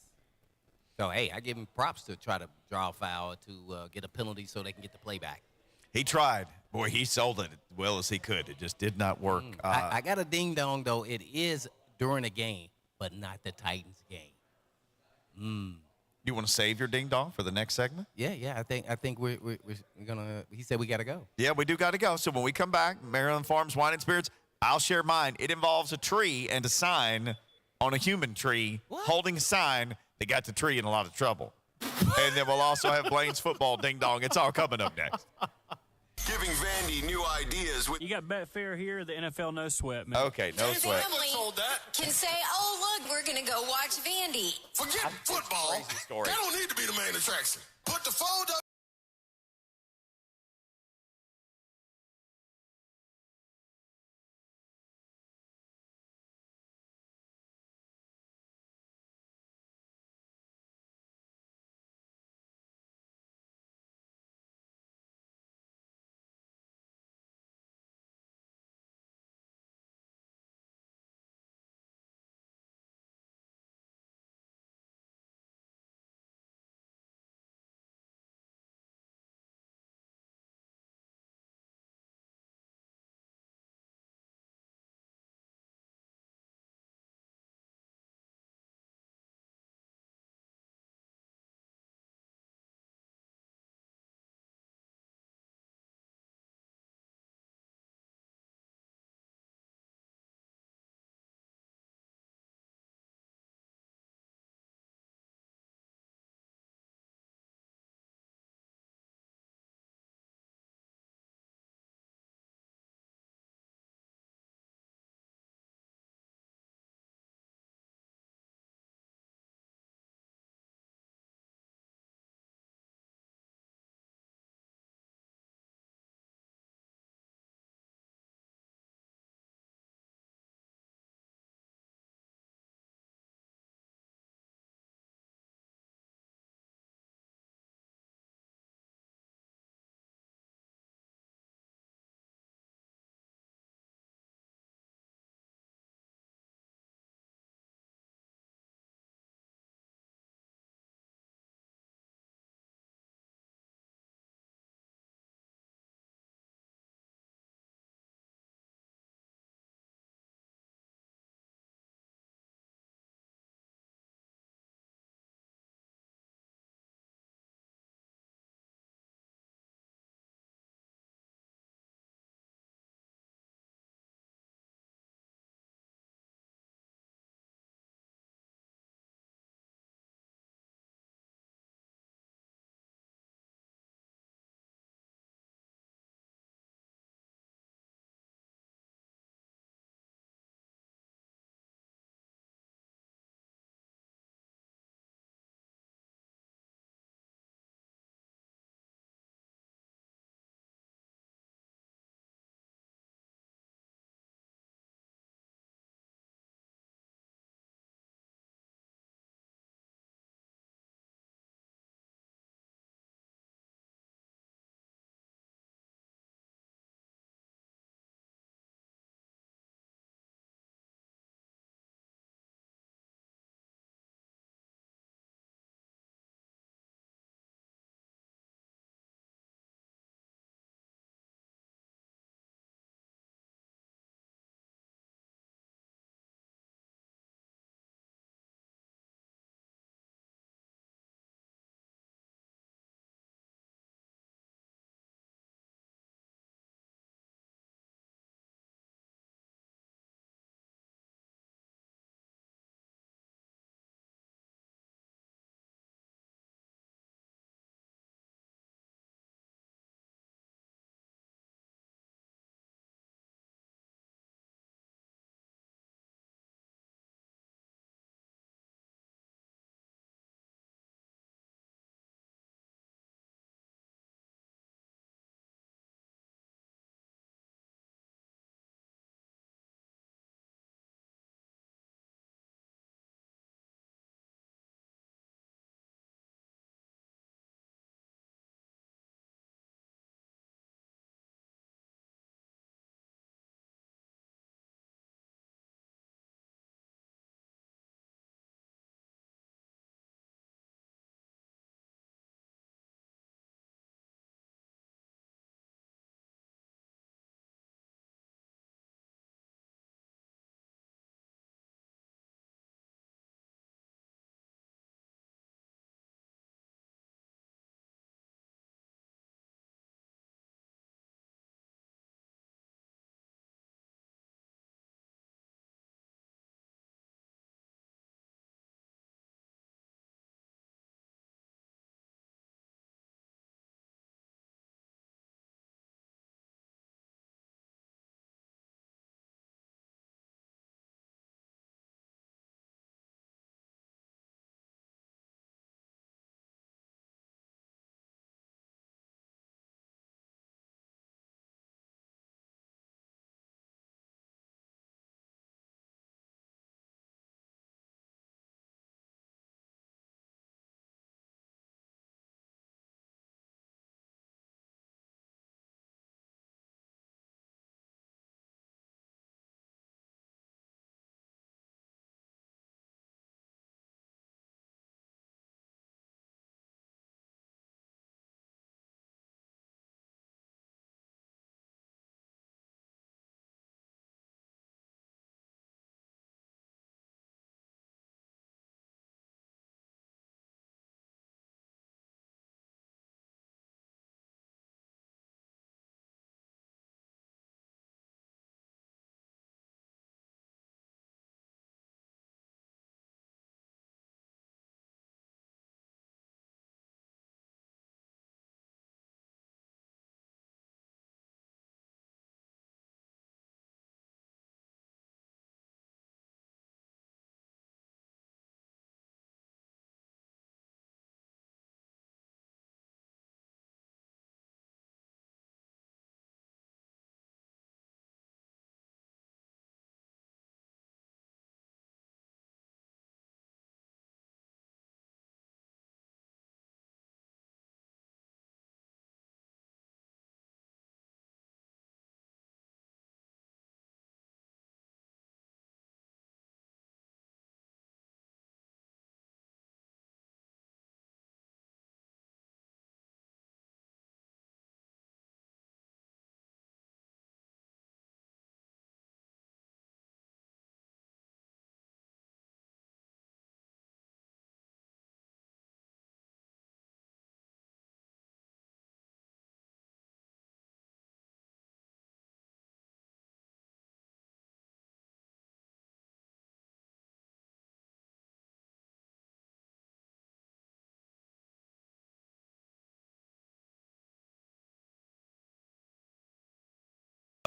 So, hey, I give him props to try to draw a foul to get a penalty so they can get the play back. He tried. Boy, he sold it as well as he could. It just did not work. I got a ding-dong, though. It is during a game, but not the Titans game. You want to save your ding-dong for the next segment? Yeah. I think we're gonna. He said we gotta go. Yeah, we do got to go. So when we come back, Maryland Farms Wine and Spirits, I'll share mine. It involves a tree and a sign on a human tree holding a sign that got the tree in a lot of trouble. And then we'll also have Blaine's football ding-dong. It's all coming up next. Giving Vandy new ideas with You got Betfair here, the NFL no sweat, man. Okay, no sweat. Family can say, oh, look, we're going to go watch Vandy. forget football. Crazy story. That don't need to be the main attraction. Put the phone up.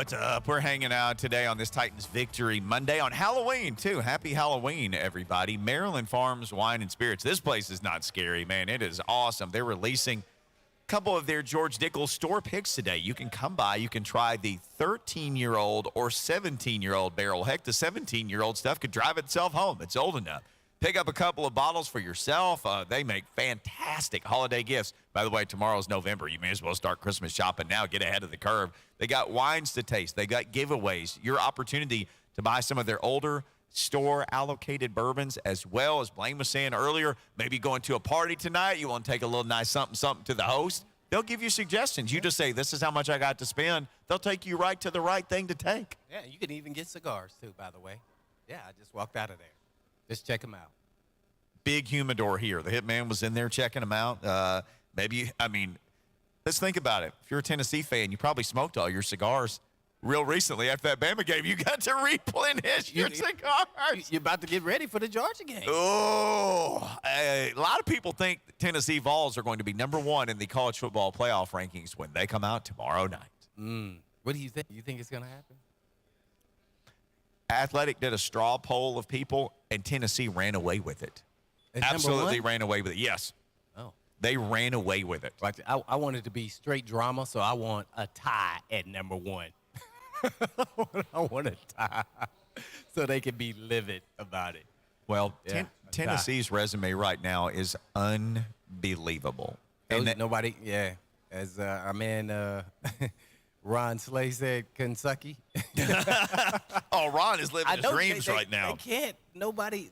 What's up? We're hanging out today on this Titans Victory Monday on Halloween, too. Happy Halloween, everybody. Maryland Farms Wine and Spirits. This place is not scary, man. It is awesome. They're releasing a couple of their George Dickel store picks today. You can come by. You can try the 13-year-old or 17-year-old barrel. Heck, the 17-year-old stuff could drive itself home. It's old enough. Pick up a couple of bottles for yourself. They make fantastic holiday gifts. By the way, tomorrow's November. You may as well start Christmas shopping now. Get ahead of the curve. They got wines to taste. They got giveaways. Your opportunity to buy some of their older store-allocated bourbons, as well as Blaine was saying earlier, maybe going to a party tonight. You want to take a little nice something to the host. They'll give you suggestions. You just say, this is how much I got to spend. They'll take you right to the right thing to take. Yeah, you can even get cigars, too, by the way. Yeah, I just walked out of there. Just check them out. Big humidor here. The Hitman was in there checking them out. Let's think about it. If you're a Tennessee fan, you probably smoked all your cigars real recently after that Bama game. You got to replenish your cigars. You're about to get ready for the Georgia game. Oh, a lot of people think the Tennessee Vols are going to be number one in the college football playoff rankings when they come out tomorrow night. What do you think? You think it's going to happen? Athletic did a straw poll of people, and Tennessee ran away with it. It's Absolutely ran away with it. Yes. Oh. They ran away with it. I want it to be straight drama, so I want a tie at number one. I want a tie so they can be livid about it. Well, Tennessee's resume right now is unbelievable. And nobody, as our man Ron Slay said, Kentucky. Oh, Ron is living his dreams right now. They can't.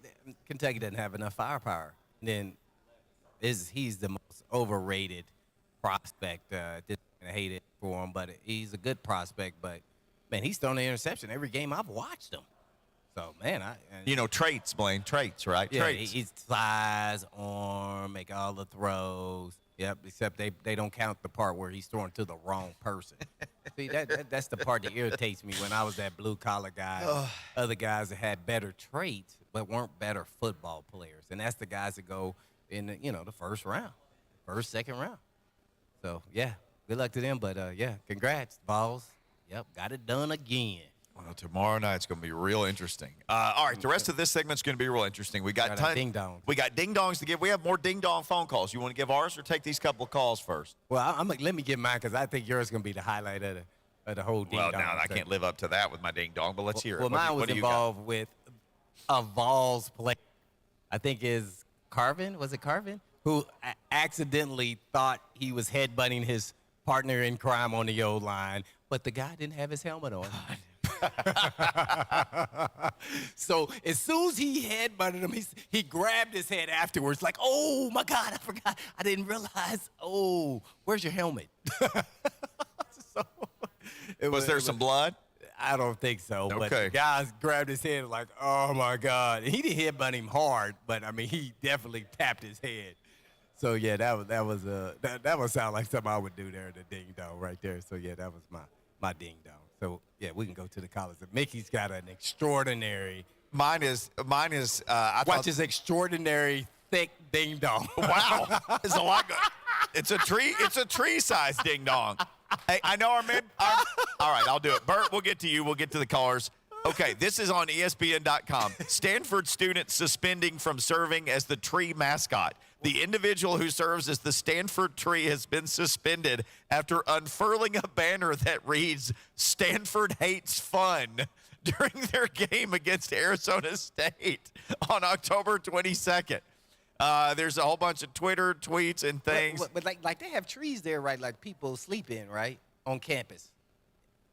Kentucky doesn't have enough firepower. Then he's the most overrated prospect. I hate it for him, but he's a good prospect. But, man, he's thrown an interception every game I've watched him. So, man, traits, Blaine. Traits, right? Yeah, traits. He's size, arm, make all the throws. Yep, except they don't count the part where he's throwing to the wrong person. See, that's the part that irritates me when I was that blue-collar guy. Other guys that had better traits but weren't better football players. And that's the guys that go in the first round, second round. So, yeah, good luck to them. But, congrats, Vols. Yep, got it done again. Well, tomorrow night's going to be real interesting. All right, the rest of this segment's going to be real interesting. We got ding-dong. We got ding-dongs to give. We have more ding-dong phone calls. You want to give ours or take these couple of calls first? Well, let me give mine because I think yours is going to be the highlight of the whole ding-dong. Well, now I can't live up to that with my ding-dong, but let's hear it. Well, mine was involved with a Vols player. I think is Carvin. Was it Carvin? Who accidentally thought he was headbutting his partner in crime on the O-line, but the guy didn't have his helmet on. So as soon as he headbutted him, he grabbed his head afterwards like, oh, my God, I forgot. I didn't realize. Oh, where's your helmet? Was there some blood? I don't think so. Okay. But the guy grabbed his head like, oh, my God. He didn't headbutt him hard, but, he definitely tapped his head. So, yeah, that would sound like something I would do there, the ding-dong right there. So, yeah, that was my ding-dong. So, yeah, we can go to the college. Mickey's got an extraordinary. Mine is. Watch his extraordinary thick ding dong. Wow, it's a lot. It's a tree. It's a tree-sized ding dong. Hey, I know our man. All right, I'll do it. Bert, we'll get to you. We'll get to the callers. Okay, this is on ESPN.com. Stanford student suspending from serving as the tree mascot. The individual who serves as the Stanford tree has been suspended after unfurling a banner that reads, "Stanford hates fun," during their game against Arizona State on October 22nd. There's a whole bunch of Twitter tweets and things. But like they have trees there, right? Like people sleep in, right? On campus.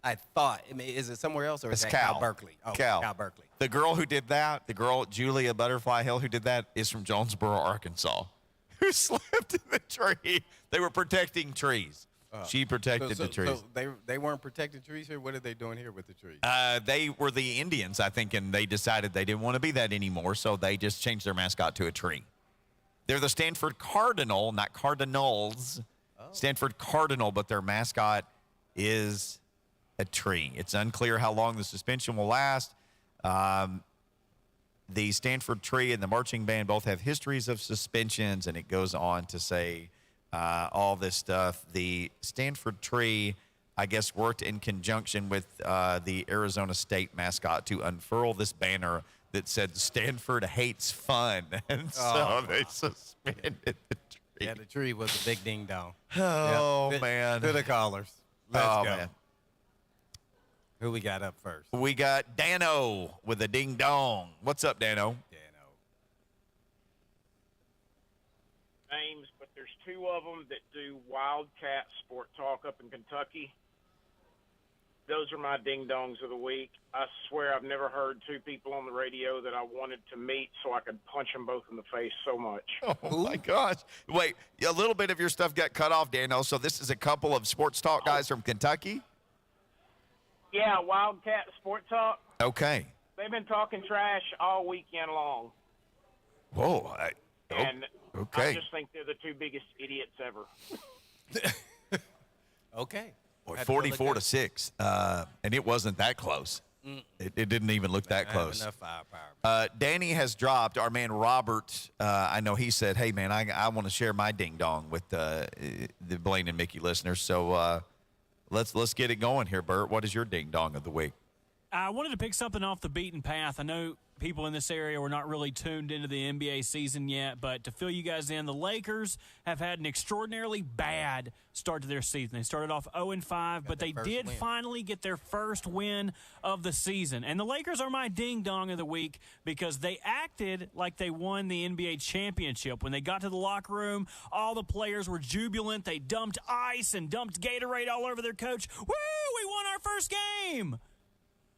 I thought. Is it somewhere else or is that Cal Berkeley? Oh, Cal Berkeley. The girl who did that, the girl, Julia Butterfly Hill, who did that, is from Jonesboro, Arkansas, who slept in the tree. They were protecting trees. She protected the trees. So they weren't protecting trees here? What are they doing here with the trees? They were the Indians, I think, and they decided they didn't want to be that anymore, so they just changed their mascot to a tree. They're the Stanford Cardinal, not Cardinals. Stanford Cardinal, but their mascot is a tree. It's unclear how long the suspension will last. The Stanford tree and the marching band both have histories of suspensions, and it goes on to say all this stuff. The Stanford tree I guess, worked in conjunction with the Arizona State mascot to unfurl this banner that said "Stanford hates fun," and so they suspended the tree. Yeah, the tree was a big ding dong. Oh, Yep. man. To the callers. Let's go. Man. Who we got up first? We got Dano with a ding dong. What's up, Dano? Names, but there's two of them that do Wildcat Sport Talk up in Kentucky. Those are my ding-dongs of the week. I swear I've never heard two people on the radio that I wanted to meet so I could punch them both in the face so much. Oh, my gosh. Wait, a little bit of your stuff got cut off, Dano, so this is a couple of sports talk guys from Kentucky? Yeah, Wildcat Sport Talk. Okay. They've been talking trash all weekend long. Whoa. And okay. I just think they're the two biggest idiots ever. Okay. Boy, 44-6, and it wasn't that close. It didn't even look that close. Enough firepower. Danny has dropped. Our man Robert, I know he said, hey, man, I want to share my ding-dong with the Blaine and Mickey listeners. So let's get it going here, Bert. What is your ding-dong of the week? I wanted to pick something off the beaten path. I know people in this area were not really tuned into the NBA season yet, but to fill you guys in, the Lakers have had an extraordinarily bad start to their season. They started off 0-5, but they did finally get their first win of the season. And the Lakers are my ding-dong of the week because they acted like they won the NBA championship. When they got to the locker room, all the players were jubilant. They dumped ice and dumped Gatorade all over their coach. Woo, we won our first game.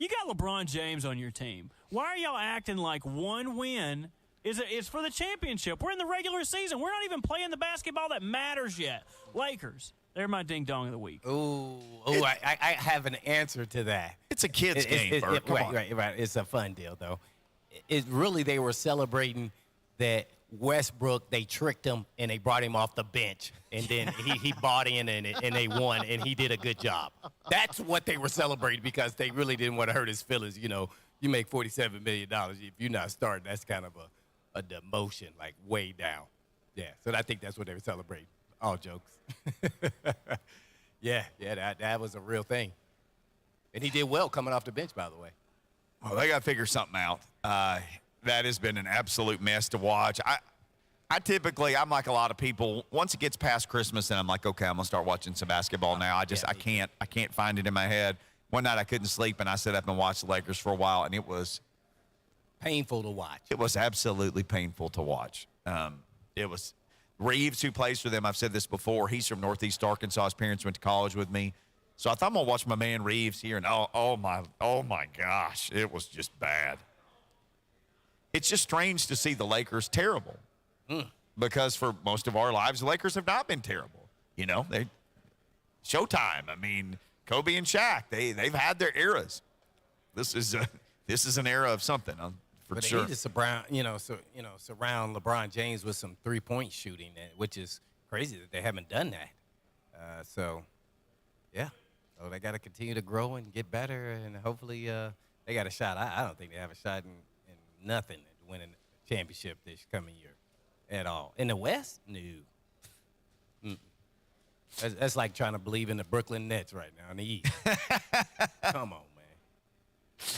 You got LeBron James on your team. Why are y'all acting like one win is for the championship? We're in the regular season. We're not even playing the basketball that matters yet. Lakers, they're my ding-dong of the week. I have an answer to that. It's a kid's game, Bert. Come on. Right. It's a fun deal, though. They were celebrating that Westbrook, they tricked him, and they brought him off the bench. And then he bought in, and they won, and he did a good job. That's what they were celebrating because they really didn't want to hurt his feelings. You know, you make $47 million. If you're not starting, that's kind of a demotion, like way down. Yeah, so I think that's what they were celebrating. All jokes. yeah, that was a real thing. And he did well coming off the bench, by the way. Well, they got to figure something out. That has been an absolute mess to watch. I typically, I'm like a lot of people, once it gets past Christmas, and I'm like, okay, I'm going to start watching some basketball now. I can't find it in my head. One night I couldn't sleep, and I sat up and watched the Lakers for a while, and it was painful to watch. It was absolutely painful to watch. It was Reeves, who plays for them. I've said this before. He's from Northeast Arkansas. His parents went to college with me. So I thought I'm going to watch my man Reeves here, and oh my gosh, it was just bad. It's just strange to see the Lakers terrible because for most of our lives, the Lakers have not been terrible. You know, Showtime. I mean, Kobe and Shaq, they've had their eras. This is an era of something for sure. But they need to surround LeBron James with some three-point shooting, which is crazy that they haven't done that. So they got to continue to grow and get better, and hopefully they got a shot. I don't think they have a shot in nothing at winning a championship this coming year at all. In the West, no. That's like trying to believe in the Brooklyn Nets right now in the East. Come on, man.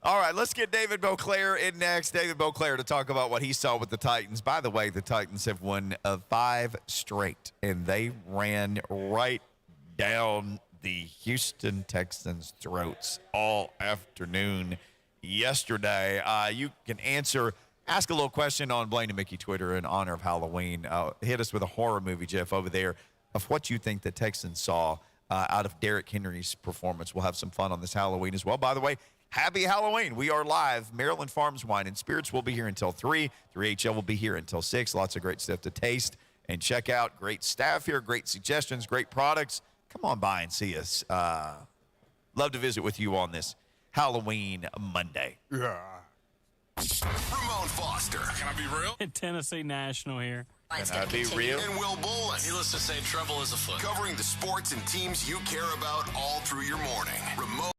All right, let's get David Beauclair in next. David Beauclair to talk about what he saw with the Titans. By the way, the Titans have won 5 straight, and they ran right down the Houston Texans' throats all afternoon yesterday. You can ask a little question on Blaine and Mickey Twitter in honor of Halloween. Hit us with a horror movie, Jeff, over there of what you think the Texans saw out of Derrick Henry's performance. We'll have some fun on this Halloween as well. By the way, happy Halloween. We are live. Maryland Farms Wine and Spirits will be here until 3. 3HL will be here until 6. Lots of great stuff to taste and check out. Great staff here, great suggestions, great products. Come on by and see us. Love to visit with you on this Halloween Monday. Ramon Foster. Can I be real? Tennessee National here. Can I be real? And Will Bolin. Needless to say, trouble is afoot. Covering the sports and teams you care about all through your morning. Ramon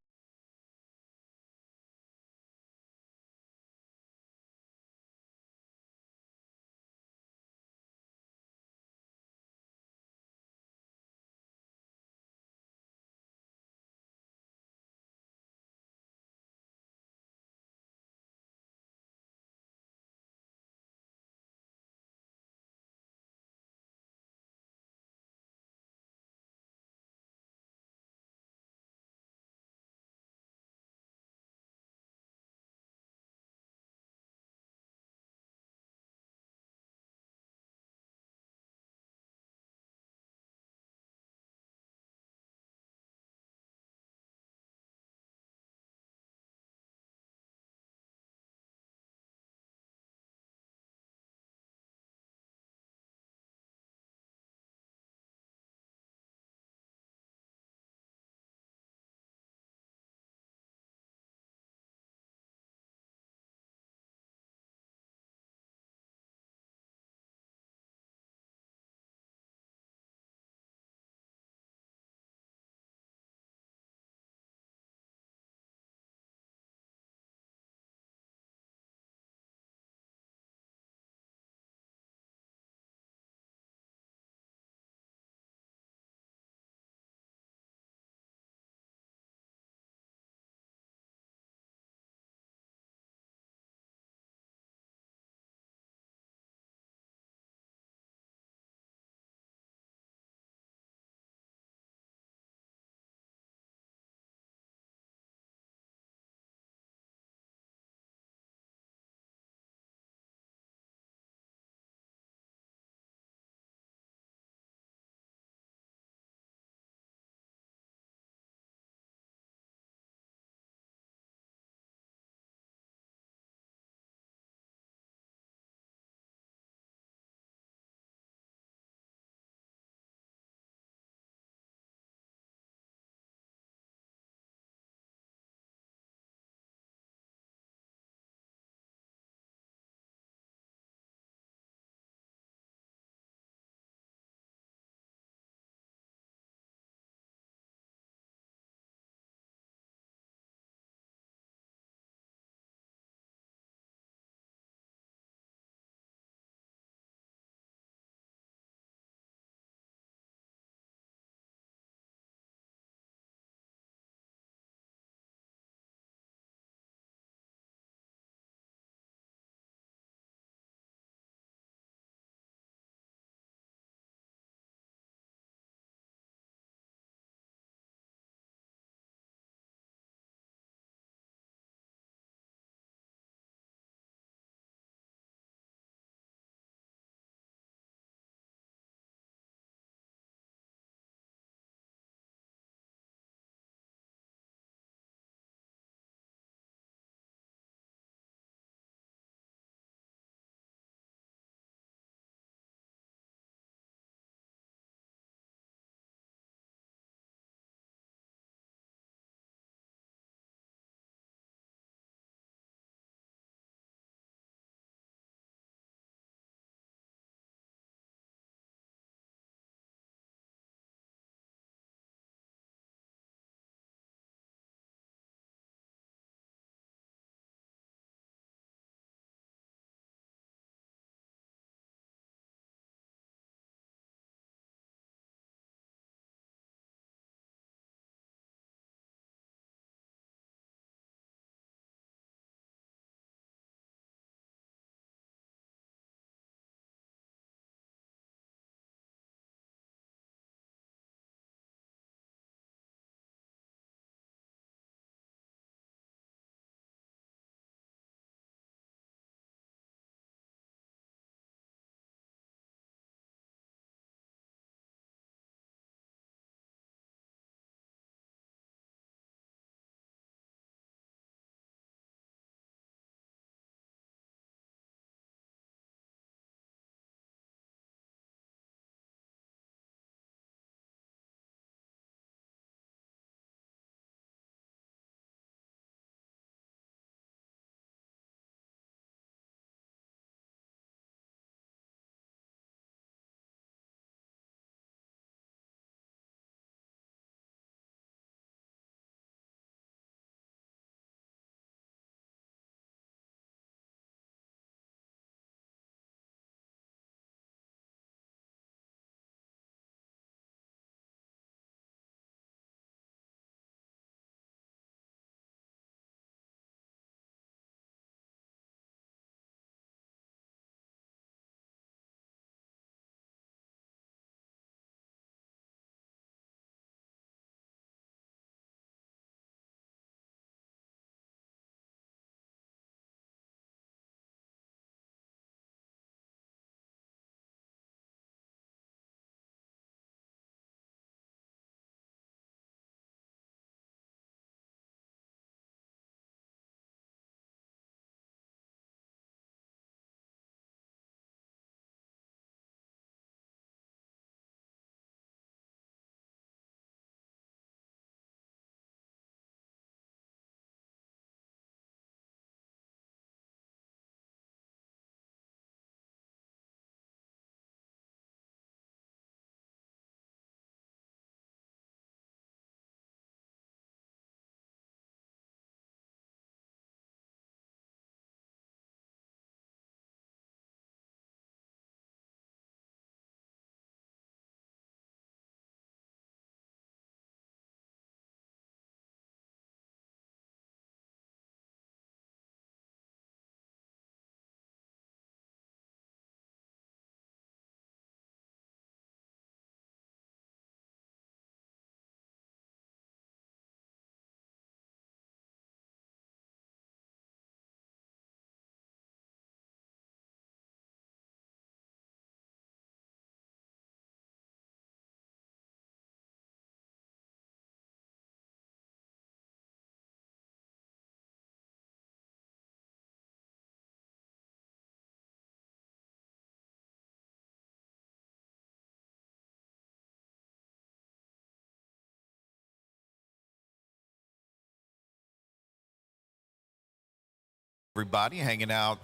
Everybody hanging out,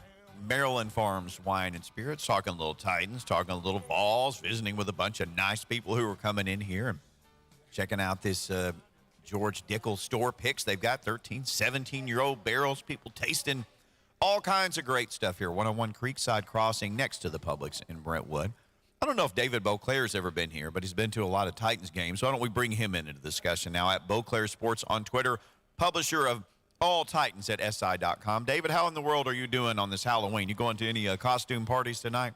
Maryland Farms Wine and Spirits, talking a little Titans, talking a little Vols, visiting with a bunch of nice people who are coming in here and checking out this George Dickel store picks. They've got 13, 17-year-old barrels, people tasting all kinds of great stuff here. 101 Creekside Crossing next to the Publix in Brentwood. I don't know if David Beauclair's ever been here, but he's been to a lot of Titans games. So why don't we bring him into the discussion now at Beauclair Sports on Twitter, publisher of all Titans at SI.com. David, how in the world are you doing on this Halloween? You going to any costume parties tonight?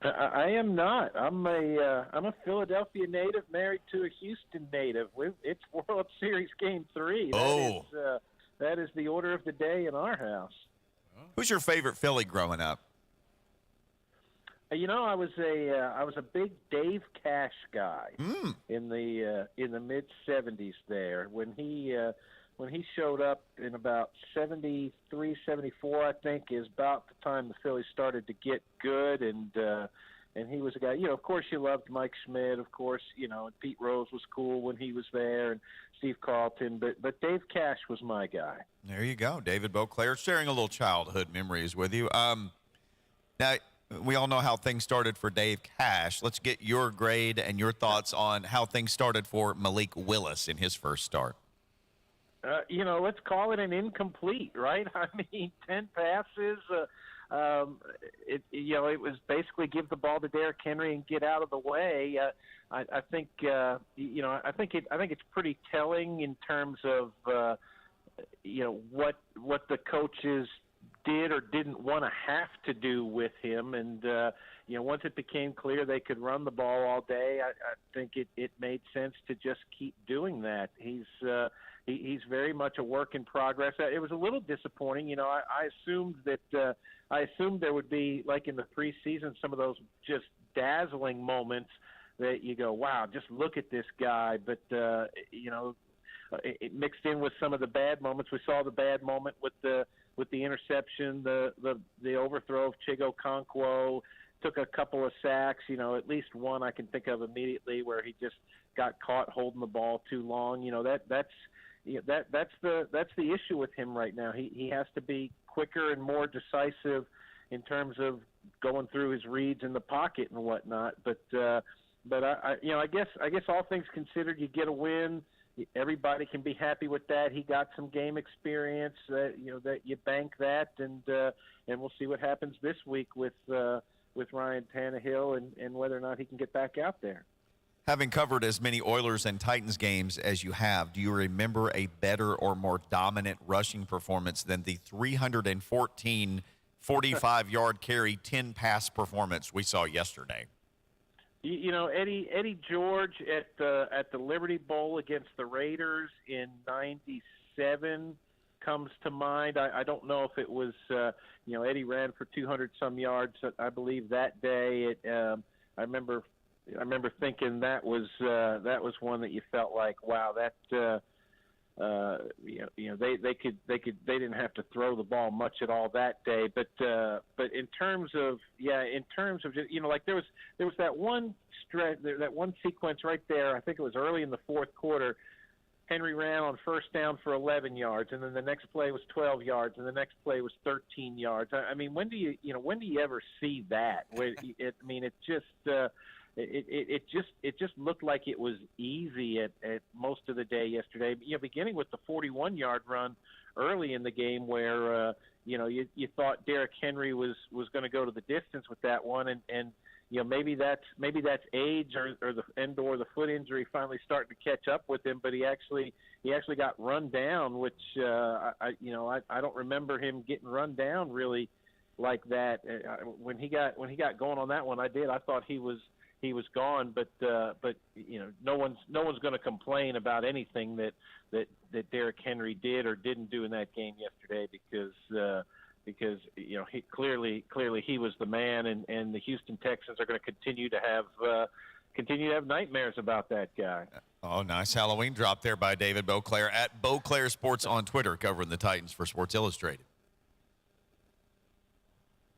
I am not. I'm a Philadelphia native married to a Houston native. It's World Series Game 3. That is the order of the day in our house. Who's your favorite Philly growing up? You know, I was a big Dave Cash guy in the mid '70s. There, when he showed up in about 73, 74, I think, is about the time the Phillies started to get good, and he was a guy. You know, of course, you loved Mike Schmidt. Of course, you know, and Pete Rose was cool when he was there, and Steve Carlton. But Dave Cash was my guy. There you go, David Beauclair, sharing a little childhood memories with you. Now, we all know how things started for Dave Cash. Let's get your grade and your thoughts on how things started for Malik Willis in his first start. You know, let's call it an incomplete, right? I mean, 10 passes. It was basically give the ball to Derrick Henry and get out of the way. I think it's pretty telling in terms of what the coaches did or didn't want to have to do with him, and once it became clear they could run the ball all day, I think it made sense to just keep doing that. He's very much a work in progress. It was a little disappointing. You know, I assumed there would be, like in the preseason, some of those just dazzling moments that you go, wow, just look at this guy. But, it mixed in with some of the bad moments. We saw the bad moment with the interception, the overthrow of Chigo Okonkwo, took a couple of sacks, at least one I can think of immediately where he just got caught holding the ball too long. That's the issue with him right now. He has to be quicker and more decisive in terms of going through his reads in the pocket and whatnot. But I guess all things considered, you get a win. Everybody can be happy with that. He got some game experience. That you bank that, and we'll see what happens this week with Ryan Tannehill and whether or not he can get back out there. Having covered as many Oilers and Titans games as you have, do you remember a better or more dominant rushing performance than the 314 45-yard carry, 10-pass performance we saw yesterday? Eddie George at the Liberty Bowl against the Raiders in '97 comes to mind. I don't know if it was Eddie ran for 200-some yards, I believe, that day. I remember thinking that was one that you felt like, wow, that they didn't have to throw the ball much at all that day. But in terms of just, like there was that one stretch, that one sequence right there. I think it was early in the fourth quarter. Henry ran on first down for 11 yards, and then the next play was 12 yards, and the next play was 13 yards. I mean, when do you ever see that? It just looked like it was easy at most of the day yesterday. Beginning with the 41-yard run early in the game, where you thought Derrick Henry was going to go to the distance with that one, and maybe that's age or the foot injury finally starting to catch up with him. But he actually got run down, which I don't remember him getting run down really like that. When he got going on that one, I thought he was gone, but no one's going to complain about anything that Derrick Henry did or didn't do in that game yesterday because he clearly he was the man, and the Houston Texans are going to continue to have nightmares about that guy. Oh, nice Halloween drop there by David Beauclair at Beauclair Sports on Twitter, covering the Titans for Sports Illustrated.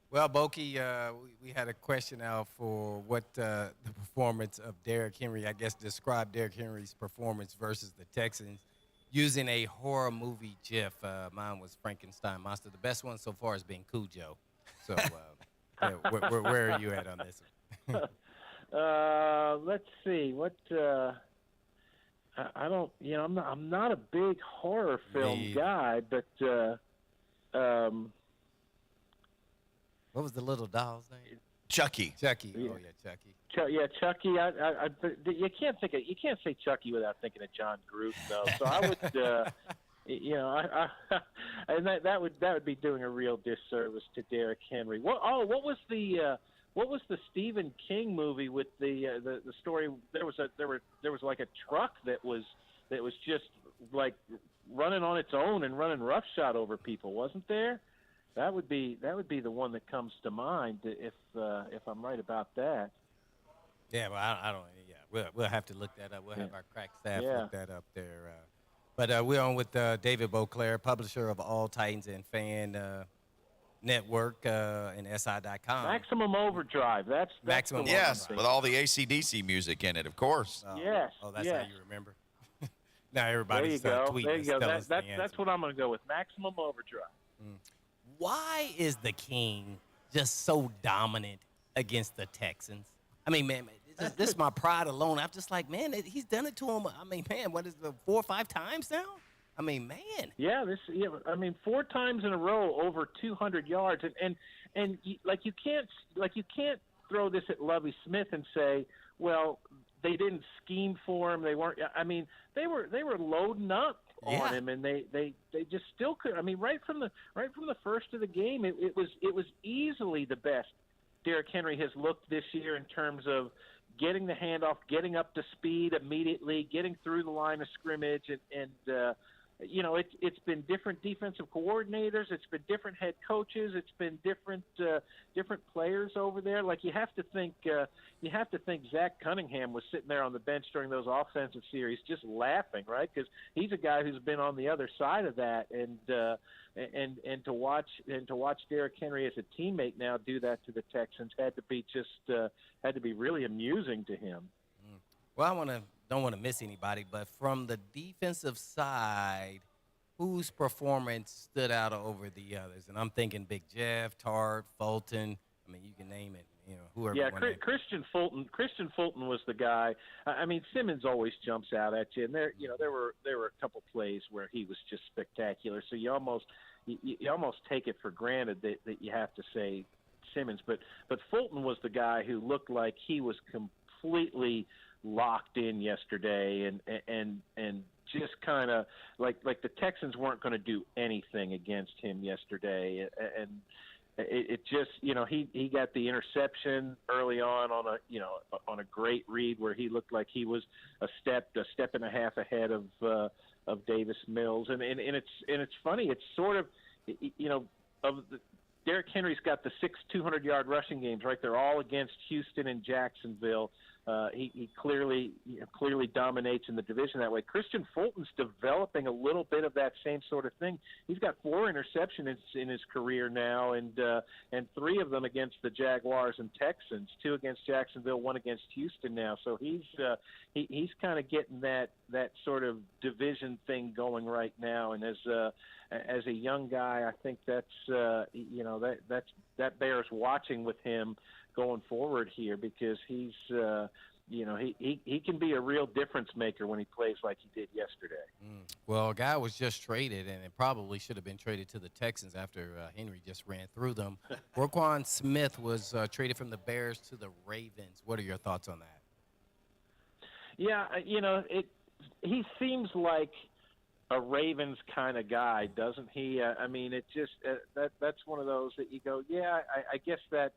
Well, Boki, we had a question out for what the performance of Derrick Henry, I guess describe Derrick Henry's performance versus the Texans. using a horror movie GIF. Mine was Frankenstein Monster. The best one so far has been Cujo. So where are you at on this one? Let's see. What I don't. I'm not a big horror film guy, but what was the little doll's name? Chucky. Chucky. Yeah. Oh yeah, Chucky. Chucky. You can't say Chucky without thinking of John Gruden, though. So I would, and that would be doing a real disservice to Derrick Henry. What was the Stephen King movie with the story? There was like a truck that was just like running on its own and running roughshod over people, wasn't there? That would be the one that comes to mind if I'm right about that. Yeah, well, I don't. Yeah, we'll have to look that up. We'll have our crack staff look that up there. But we're on with David Beauclair, publisher of All Titans and Fan Network and SI.com. Maximum Overdrive. That's Maximum. Yes, with all the AC/DC music in it, of course. Yes. Oh, that's how you remember. Now everybody's tweeting. There you go. That's what I'm going to go with. Maximum Overdrive. Why is the King just so dominant against the Texans? I mean, man, this is my pride alone. I'm just like, man, he's done it to him. I mean, man, what is the 4 or 5 times now? I mean, man. Yeah, 4 times in a row over 200 yards, and you can't throw this at Lovie Smith and say, well, they didn't scheme for him. They weren't. I mean, they were loading up on him, and they just still could. I mean, right from the first of the game, it was easily the best Derrick Henry has looked this year in terms of getting the handoff, getting up to speed immediately, getting through the line of scrimmage, and it's been different defensive coordinators, it's been different head coaches, it's been different players over there. Like you have to think Zach Cunningham was sitting there on the bench during those offensive series just laughing, right? Because he's a guy who's been on the other side of that, and to watch Derrick Henry as a teammate now do that to the Texans had to be really amusing to him. Well, don't want to miss anybody, but from the defensive side, whose performance stood out over the others? And I'm thinking Big Jeff, Tart, Fulton. I mean, you can name it. Whoever. Yeah, Christian Fulton was the guy. I mean, Simmons always jumps out at you, and there were a couple plays where he was just spectacular. So you almost take it for granted that you have to say Simmons, but Fulton was the guy who looked like he was completely locked in yesterday, and just kind of like the Texans weren't going to do anything against him yesterday, and it just he got the interception early on a great read where he looked like he was a step and a half ahead of Davis Mills, and it's funny, it's sort of Derrick Henry's got the 6 200-yard rushing games, right? They're all against Houston and Jacksonville. He clearly dominates in the division that way. Christian Fulton's developing a little bit of that same sort of thing. He's got 4 interceptions in his career now, and 3 of them against the Jaguars and Texans, 2 against Jacksonville, 1 against Houston now. So he's kind of getting that sort of division thing going right now. And as a young guy, I think that bears watching with him going forward here, because he's he can be a real difference maker when he plays like he did yesterday. Well, a guy was just traded, and it probably should have been traded to the Texans after Henry just ran through them. Roquan Smith was traded from the Bears to the Ravens. What are your thoughts on that? Yeah, he seems like a Ravens kind of guy, doesn't he? I mean, it just that's one of those that you go, yeah, I guess that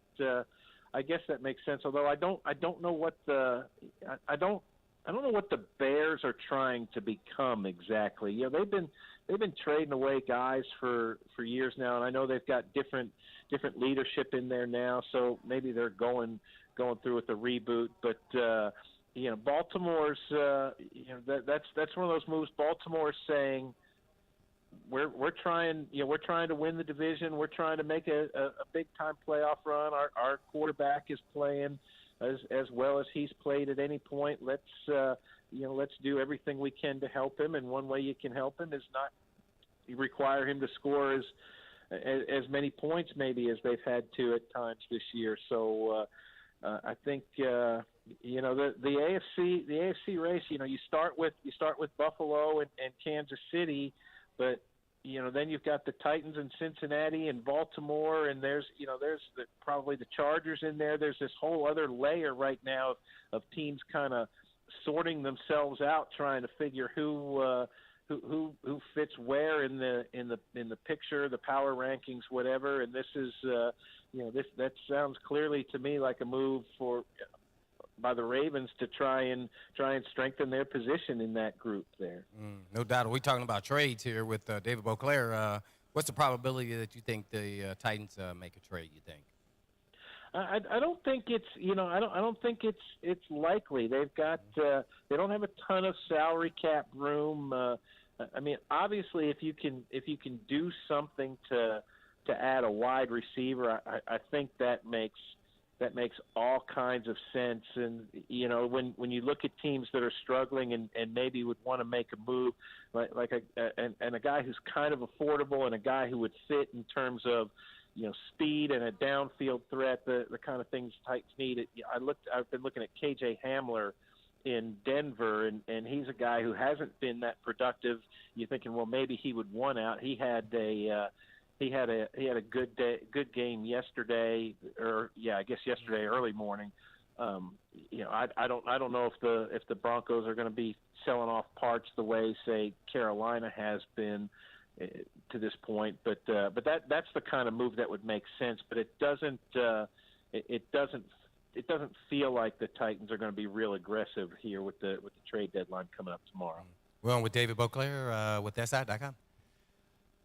makes sense. Although I don't know what I don't know what the Bears are trying to become exactly. They've been trading away guys for years now, and I know they've got different leadership in there now, so maybe they're going through with the reboot. But Baltimore's that's one of those moves. Baltimore's saying, We're trying to win the division. We're trying to make a big time playoff run. Our quarterback is playing as well as he's played at any point. Let's let's do everything we can to help him. And one way you can help him is not require him to score as many points maybe as they've had to at times this year. So I think the AFC race. You start with Buffalo and Kansas City, but then you've got the Titans and Cincinnati and Baltimore, and there's probably the Chargers in there. There's this whole other layer right now of teams kind of sorting themselves out, trying to figure who fits where in the picture, the power rankings, whatever. And this is that sounds clearly to me like a move by the Ravens to try and strengthen their position in that group there. No doubt. We're talking about trades here with David Beauclair. What's the probability that you think the Titans make a trade? You think? I don't think it's I don't think it's likely. They've got they don't have a ton of salary cap room. I mean, obviously, if you can do something to add a wide receiver, I think that makes all kinds of sense. And when you look at teams that are struggling and maybe would want to make a move, like a guy who's kind of affordable and a guy who would fit in terms of speed and a downfield threat, the kind of things Titans need. I've been looking at KJ Hamler in Denver, and he's a guy who hasn't been that productive. You're thinking, well, maybe he would want out. He had a good game yesterday, I guess yesterday early morning. I don't know if the Broncos are going to be selling off parts the way, say, Carolina has been to this point, but that's the kind of move that would make sense. But it doesn't feel like the Titans are going to be real aggressive here with the trade deadline coming up tomorrow. We're on with David Beauclair with SI.com.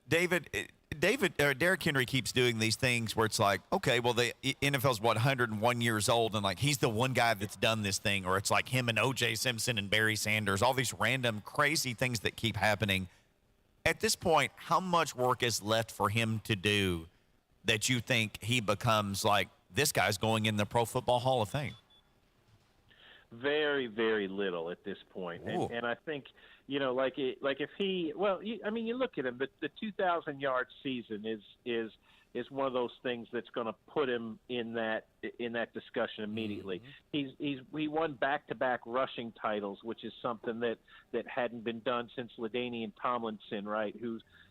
Derrick Henry keeps doing these things where it's like, okay, well, the NFL's 101 years old, and like he's the one guy that's done this thing, or it's like him and O.J. Simpson and Barry Sanders, all these random crazy things that keep happening. At this point, how much work is left for him to do that you think he becomes like this guy's going in the Pro Football Hall of Fame? Very, very little at this point. And I think, you look at him, but the 2,000-yard season is one of those things that's going to put him in that discussion immediately. Mm-hmm. He won back-to-back rushing titles, which is something that hadn't been done since LaDainian Tomlinson, right?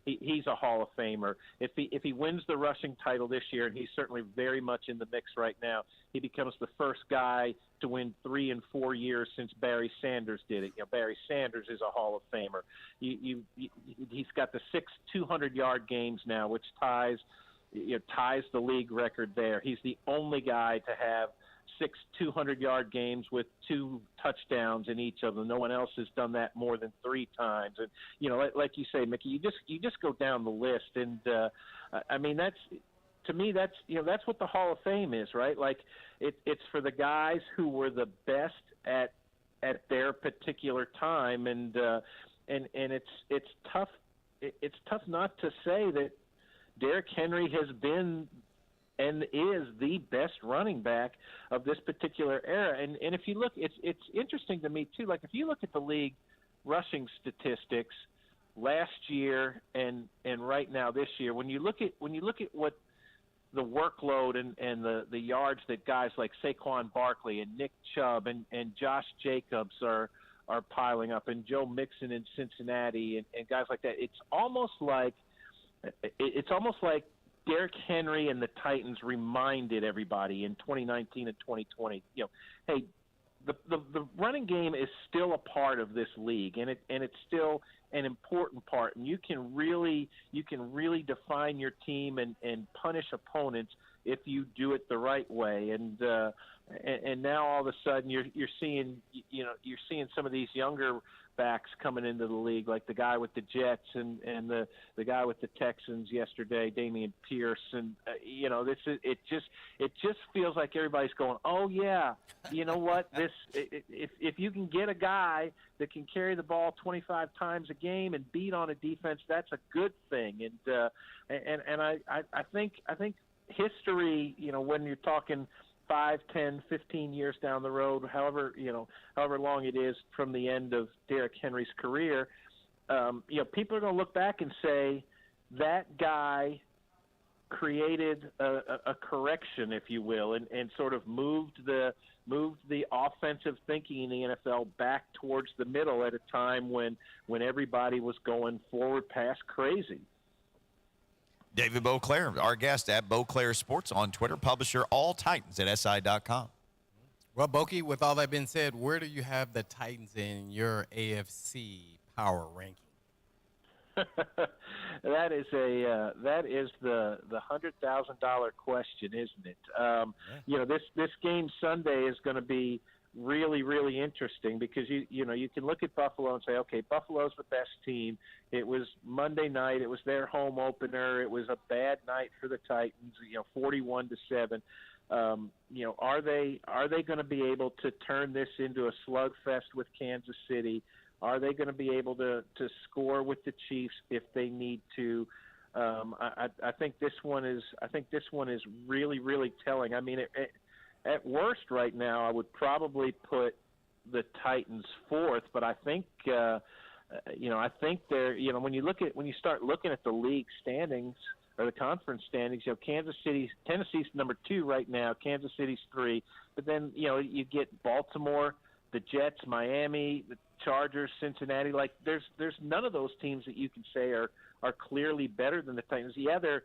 He's a Hall of Famer. If he wins the rushing title this year, and he's certainly very much in the mix right now, he becomes the first guy to win 3 and 4 years since Barry Sanders did it. Barry Sanders is a Hall of Famer. He's got the 6 200-yard games now, which ties the league record there. He's the only guy to have 6 200-yard games with 2 touchdowns in each of them. No one else has done that more than 3 times. And like you say, Mickey, you just go down the list, and that's what the Hall of Fame is, right? Like it's for the guys who were the best at their particular time, and it's tough. It's tough not to say that Derrick Henry has been and is the best running back of this particular era. And if you look, it's interesting to me too. Like if you look at the league rushing statistics last year and right now this year, when you look at what the workload and the yards that guys like Saquon Barkley and Nick Chubb and Josh Jacobs are piling up, and Joe Mixon in Cincinnati and guys like that, it's almost like Derrick Henry and the Titans reminded everybody in 2019 and 2020, hey, the running game is still a part of this league, and it's still an important part, and you can really define your team and punish opponents if you do it the right way. And now all of a sudden you're seeing some of these younger backs coming into the league, like the guy with the Jets and the guy with the Texans yesterday, Dameon Pierce, and it just feels like everybody's going, oh yeah, you know what, if you can get a guy that can carry the ball 25 times a game and beat on a defense, that's a good thing. And I think history, when you're talking 5, 10, 15 years down the road, however long it is from the end of Derrick Henry's career, people are going to look back and say that guy created a correction, if you will, and sort of moved the offensive thinking in the NFL back towards the middle at a time when everybody was going forward pass crazy. David Beauclair, our guest at Beauclair Sports on Twitter, publisher all Titans at SI.com. Well, Boki, with all that being said, where do you have the Titans in your AFC power ranking? That is the $100,000 question, isn't it? This game Sunday is going to be really, really interesting because you can look at Buffalo and say, okay, Buffalo's the best team. It was Monday night. It was their home opener. It was a bad night for the Titans. 41-7. Are they going to be able to turn this into a slugfest with Kansas City? Are they going to be able to score with the Chiefs if they need to? I think this one is really, really telling. I mean, at worst right now, I would probably put the Titans fourth, but I think they're when you start looking at the league standings or the conference standings, Tennessee's number 2 right now, Kansas City's 3, but then you get Baltimore, the Jets, Miami, the Chargers, Cincinnati. Like there's none of those teams that you can say are clearly better than the Titans. Yeah, they're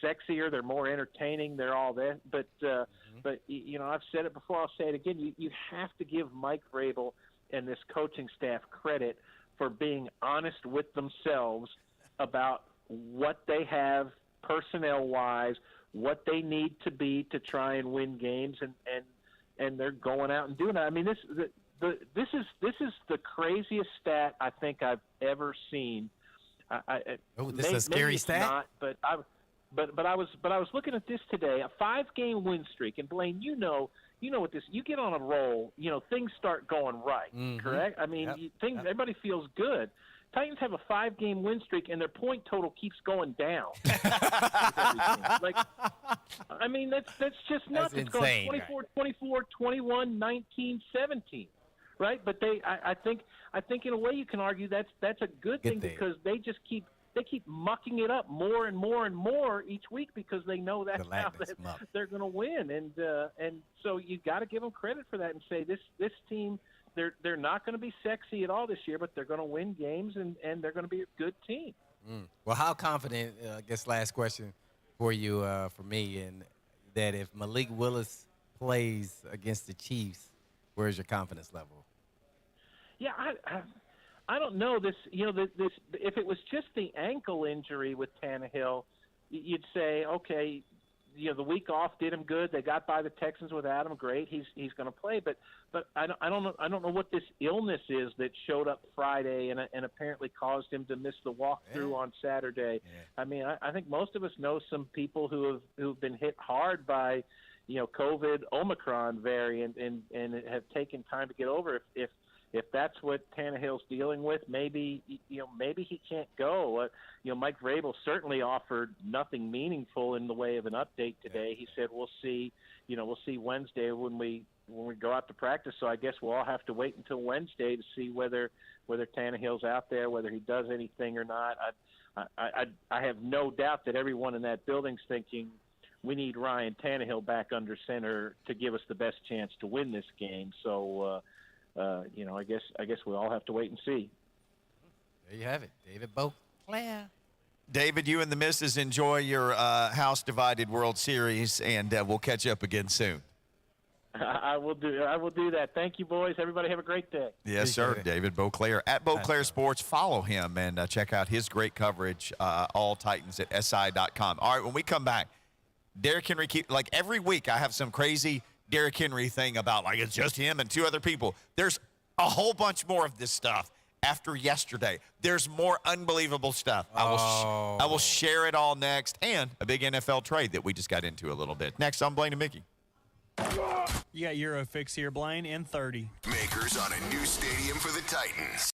sexier, they're more entertaining, they're all that. But I've said it before, I'll say it again. You have to give Mike Vrabel and this coaching staff credit for being honest with themselves about what they have personnel-wise, what they need to be to try and win games, and they're going out and doing that. I mean, this is the craziest stat I think I've ever seen. This is a scary stat. Not, but I was looking at this today. A 5-game win streak, and Blaine, you know what this. You get on a roll, things start going right. Mm-hmm. Correct? I mean, everybody feels good. Titans have a 5-game win streak, and their point total keeps going down. Like, I mean, that's just nuts. It's going 24, 24, 21, 19, 17. Right, but I think in a way you can argue that's a good thing because they just keep mucking it up more and more and more each week because they know that's how they're going to win, and so you got to give them credit for that and say this team they're not going to be sexy at all this year, but they're going to win games and they're going to be a good team. Well, how confident? I guess last question for you for me, and that if Malik Willis plays against the Chiefs, where's your confidence level? Yeah, I don't know this. This if it was just the ankle injury with Tannehill, you'd say okay, the week off did him good. They got by the Texans without him. Great, he's going to play. But I don't know what this illness is that showed up Friday and apparently caused him to miss the walkthrough on Saturday. Yeah. I mean, I think most of us know some people who've been hit hard by COVID Omicron variant and have taken time to get over. If that's what Tannehill's dealing with, maybe he can't go. Mike Vrabel certainly offered nothing meaningful in the way of an update today. He said we'll see Wednesday when we go out to practice. So I guess we'll all have to wait until Wednesday to see whether Tannehill's out there, whether he does anything or not. I have no doubt that everyone in that building's thinking we need Ryan Tannehill back under center to give us the best chance to win this game. So. I guess we'll all have to wait and see. There you have it, David Beauclair. David, you and the missus enjoy your house divided World Series, and we'll catch up again soon. I will do that. Thank you, boys. Everybody have a great day. Yes, sir. David Beauclair at Beauclair Sports. Follow him and check out his great coverage, all Titans at SI.com. All right, when we come back, Derrick Henry, like every week I have some crazy Derrick Henry thing about like it's just him and 2 other people. There's a whole bunch more of this stuff after yesterday. There's more unbelievable stuff. I will share it all next, and a big NFL trade that we just got into a little bit. Next on Blaine and Mickey. You got Eurofix here, Blaine, in 30. Makers on a new stadium for the Titans.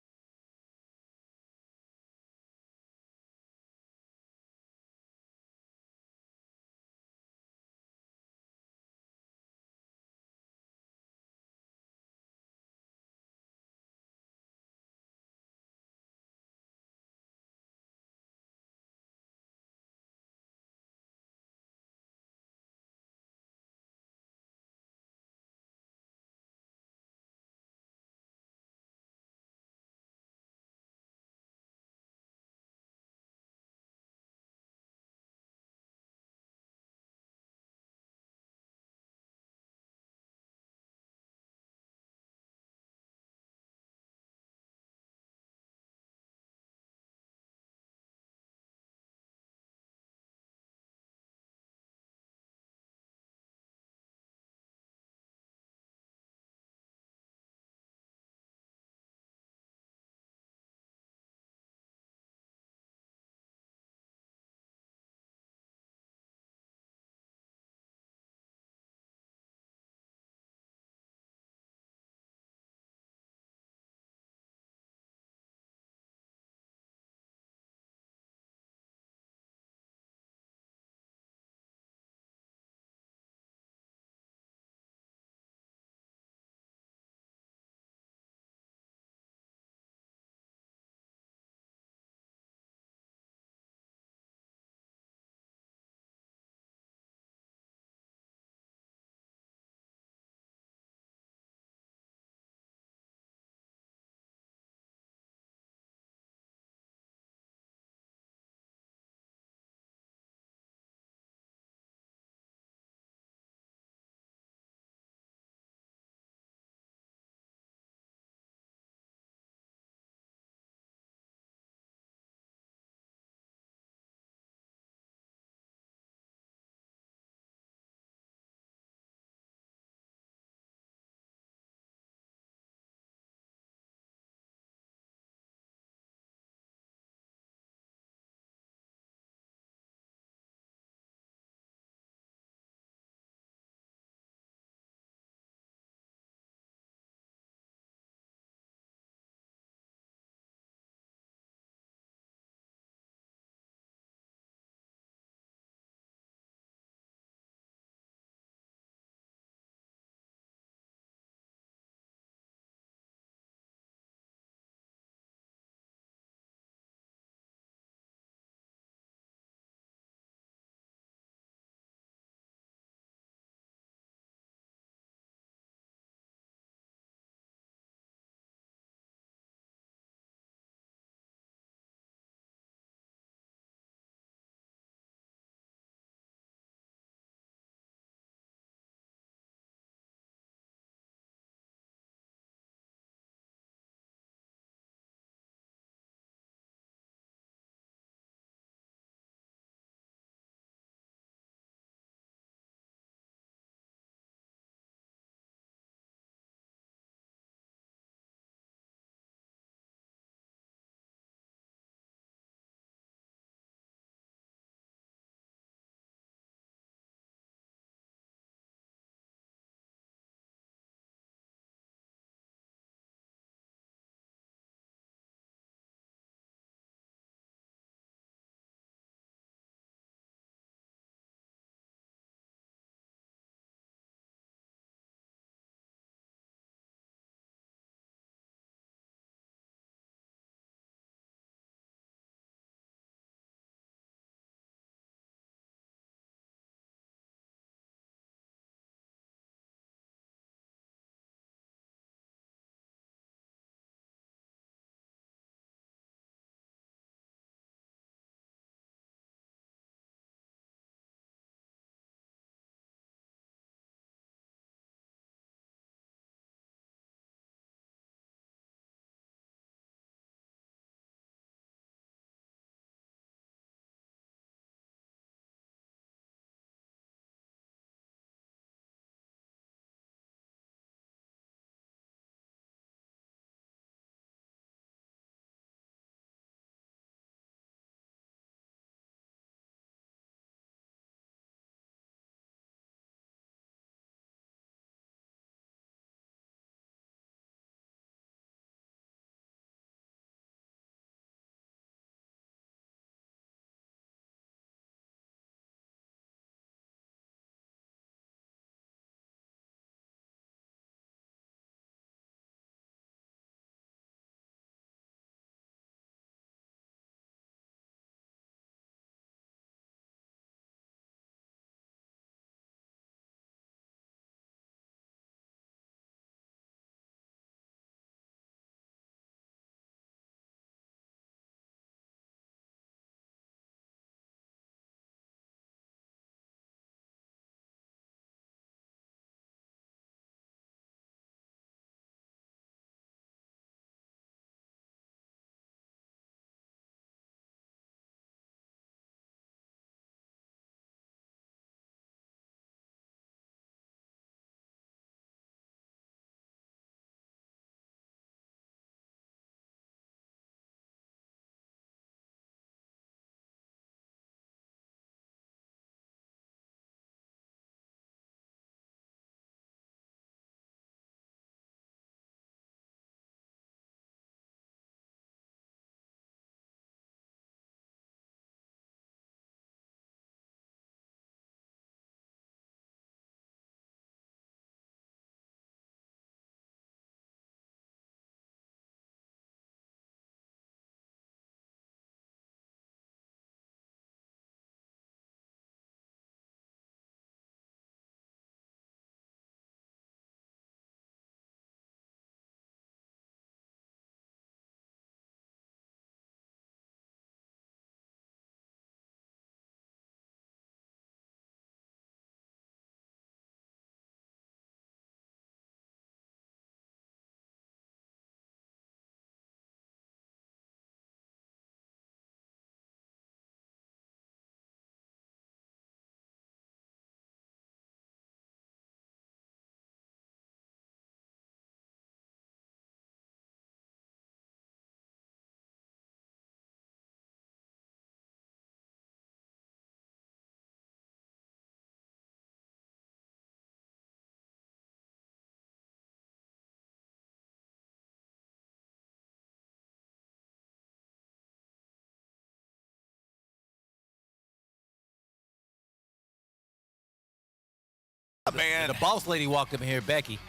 Man. The boss lady walked up in here, Becky.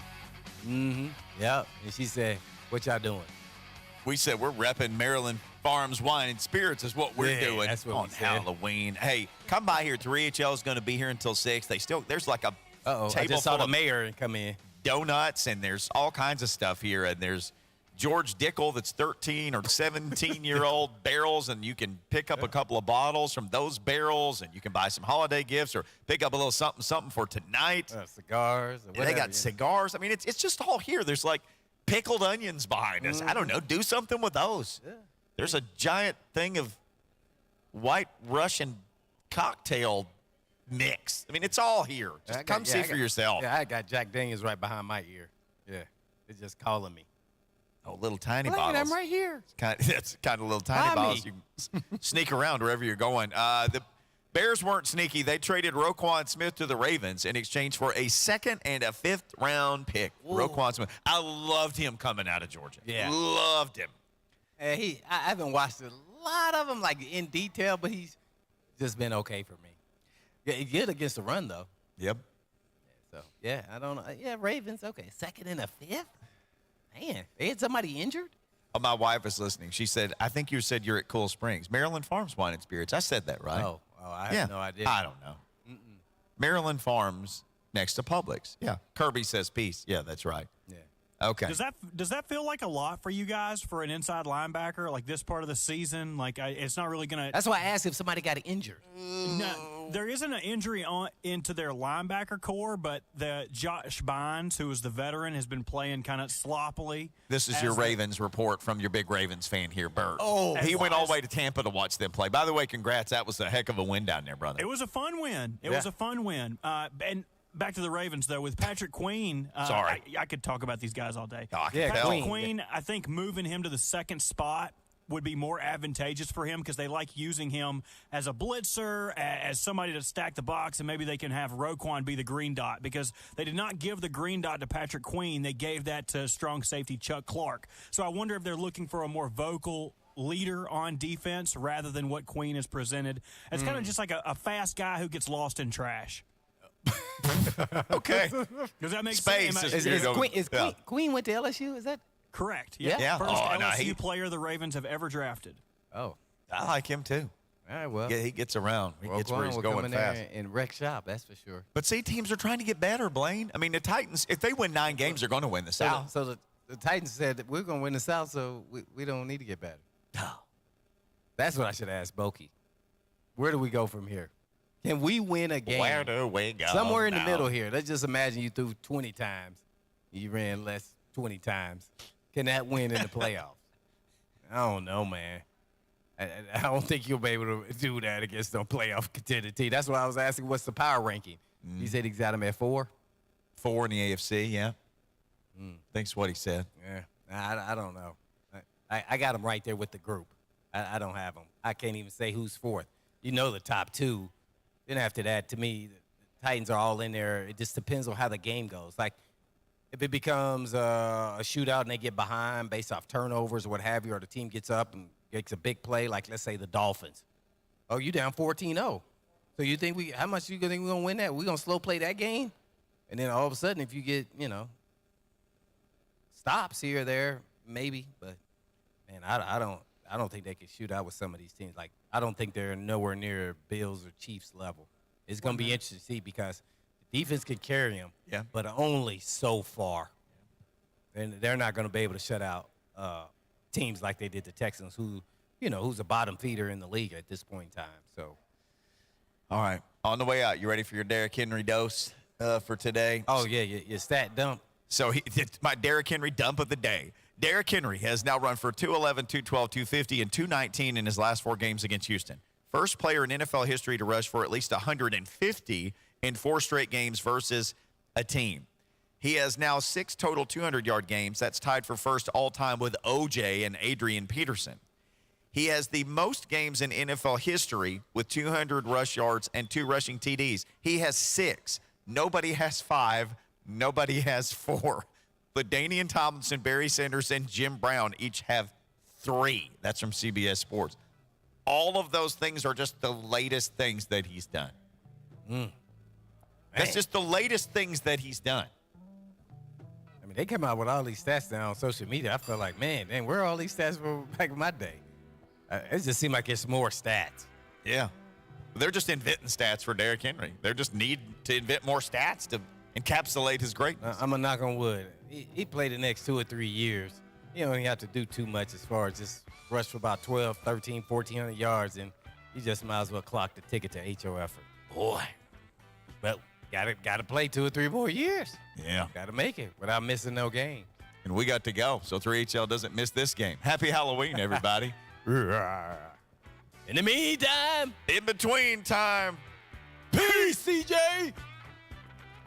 Mm-hmm. Yep. And she said, what y'all doing? We said we're repping Maryland Farms Wine and Spirits is what we're doing that's what on we said. Halloween. Hey, come by here. 3HL is going to be here until 6. There's like a I table just saw full the of mayor come in. donuts, and there's all kinds of stuff here. And there's George Dickel that's 13 or 17-year-old barrels, and you can pick up a couple of bottles from those barrels, and you can buy some holiday gifts or pick up a little something for tonight. Cigars. Or And they got cigars. I mean, it's just all here. There's like pickled onions behind us. I don't know. Do something with those. Yeah. There's a giant thing of White Russian cocktail mix. I mean, it's all here. Just come see for yourself. Yeah, I got Jack Daniels right behind my ear. Yeah, it's just calling me. Oh, little tiny Blaine, bottles. I'm right here. That's kind of little tiny bottles. You can sneak around wherever you're going. The Bears weren't sneaky. They traded Roquan Smith to the Ravens in exchange for a 2nd and a 5th round pick. Ooh. Roquan Smith. I loved him coming out of Georgia. Yeah. Loved him. I haven't watched a lot of him like in detail, but he's just been okay for me. Yeah, he's good against the run though. Yep. So yeah, I don't know. Yeah, Ravens. Okay, 2nd and a 5th. Man, they had somebody injured. Oh, my wife is listening. She said, I think you said you're at Cool Springs. Maryland Farms Wine and Spirits. I said that, right? Oh, I have no idea. I don't know. Maryland Farms next to Publix. Yeah. Kirby says peace. Yeah, that's right. Yeah. Okay. Does that feel like a lot for you guys for an inside linebacker like this part of the season? Like it's not really gonna. That's why I asked if somebody got injured. No, there isn't an injury into their linebacker core, but the Josh Bynes, who is the veteran, has been playing kind of sloppily. This is your Ravens report from your big Ravens fan here, Bert. Oh, he went all the way to Tampa to watch them play. By the way, congrats. That was a heck of a win down there, brother. It was a fun win. It was a fun win. And back to the Ravens, though, with Patrick Queen. Sorry. I could talk about these guys all day. Oh, Patrick Queen, I think moving him to the 2nd spot would be more advantageous for him because they like using him as a blitzer, as somebody to stack the box, and maybe they can have Roquan be the green dot because they did not give the green dot to Patrick Queen. They gave that to strong safety Chuck Clark. So I wonder if they're looking for a more vocal leader on defense rather than what Queen has presented. It's kind of just like a fast guy who gets lost in trash. Okay. Does that make Space sense? Queen went to LSU? Is that correct? Yeah. First Oh, no, LSU player the Ravens have ever drafted. Oh, I like him, too. all right. Well, Yeah, he gets around. He gets where he's will come going in fast. there and wreck shop. That's for sure. But see, teams are trying to get better, Blaine. I mean, the Titans, if they win 9 games, they're going to win the South. So the Titans said that we're going to win the South, so we don't need to get better. No. That's what I should ask Bokey. Where do we go from here? Can we win a game? Where do we go? Somewhere in the now? middle here. Let's just imagine you threw 20 times. You ran less 20 times. Can that win in the playoffs? I don't know, man. I don't think you'll be able to do that against no playoff contender team. That's why I was asking, what's the power ranking? He said he's got him at 4. 4 in the AFC, yeah. Thinks what he said. Yeah, I don't know. I got him right there with the group. I don't have him. I can't even say who's 4th. You know the top 2. Then after that, to me, the Titans are all in there. It just depends on how the game goes. Like, if it becomes a shootout and they get behind based off turnovers or what have you, or the team gets up and makes a big play, like let's say the Dolphins. Oh, you down 14-0. So you think how much you think we're going to win that? We're going to slow play that game? And then all of a sudden, if you get, stops here or there, maybe. But, man, I don't think they can shoot out with some of these teams. Like, I don't think they're nowhere near Bills or Chiefs level. It's going to be interesting to see because the defense can carry them, but only so far. And they're not going to be able to shut out teams like they did the Texans, who's a bottom feeder in the league at this point in time. So, all right, on the way out, you ready for your Derrick Henry dose for today? Oh, yeah, your stat dump. So it's my Derrick Henry dump of the day. Derrick Henry has now run for 211, 212, 250, and 219 in his last 4 games against Houston. First player in NFL history to rush for at least 150 in 4 straight games versus a team. He has now 6 total 200-yard games. That's tied for first all-time with O.J. and Adrian Peterson. He has the most games in NFL history with 200 rush yards and 2 rushing TDs. He has 6. Nobody has 5. Nobody has 4. LaDainian Tomlinson, Barry Sanders, and Jim Brown each have 3. That's from CBS Sports. All of those things are just the latest things that he's done. That's just the latest things that he's done. I mean, they come out with all these stats now on social media. I feel like, man, dang, where are all these stats from back in my day? It just seems like it's more stats. Yeah. They're just inventing stats for Derrick Henry. They just need to invent more stats to encapsulate his greatness. I'm going to knock on wood. He played the next 2 or 3 years. You don't even have to do too much as far as just rush for about 12, 13, 1,400 yards, and you just might as well clock the ticket to HO effort. Boy. But got to play 2 or 3 more years. Yeah. Got to make it without missing no game. And we got to go, so 3HL doesn't miss this game. Happy Halloween, everybody. In the meantime, in between time, peace, CJ.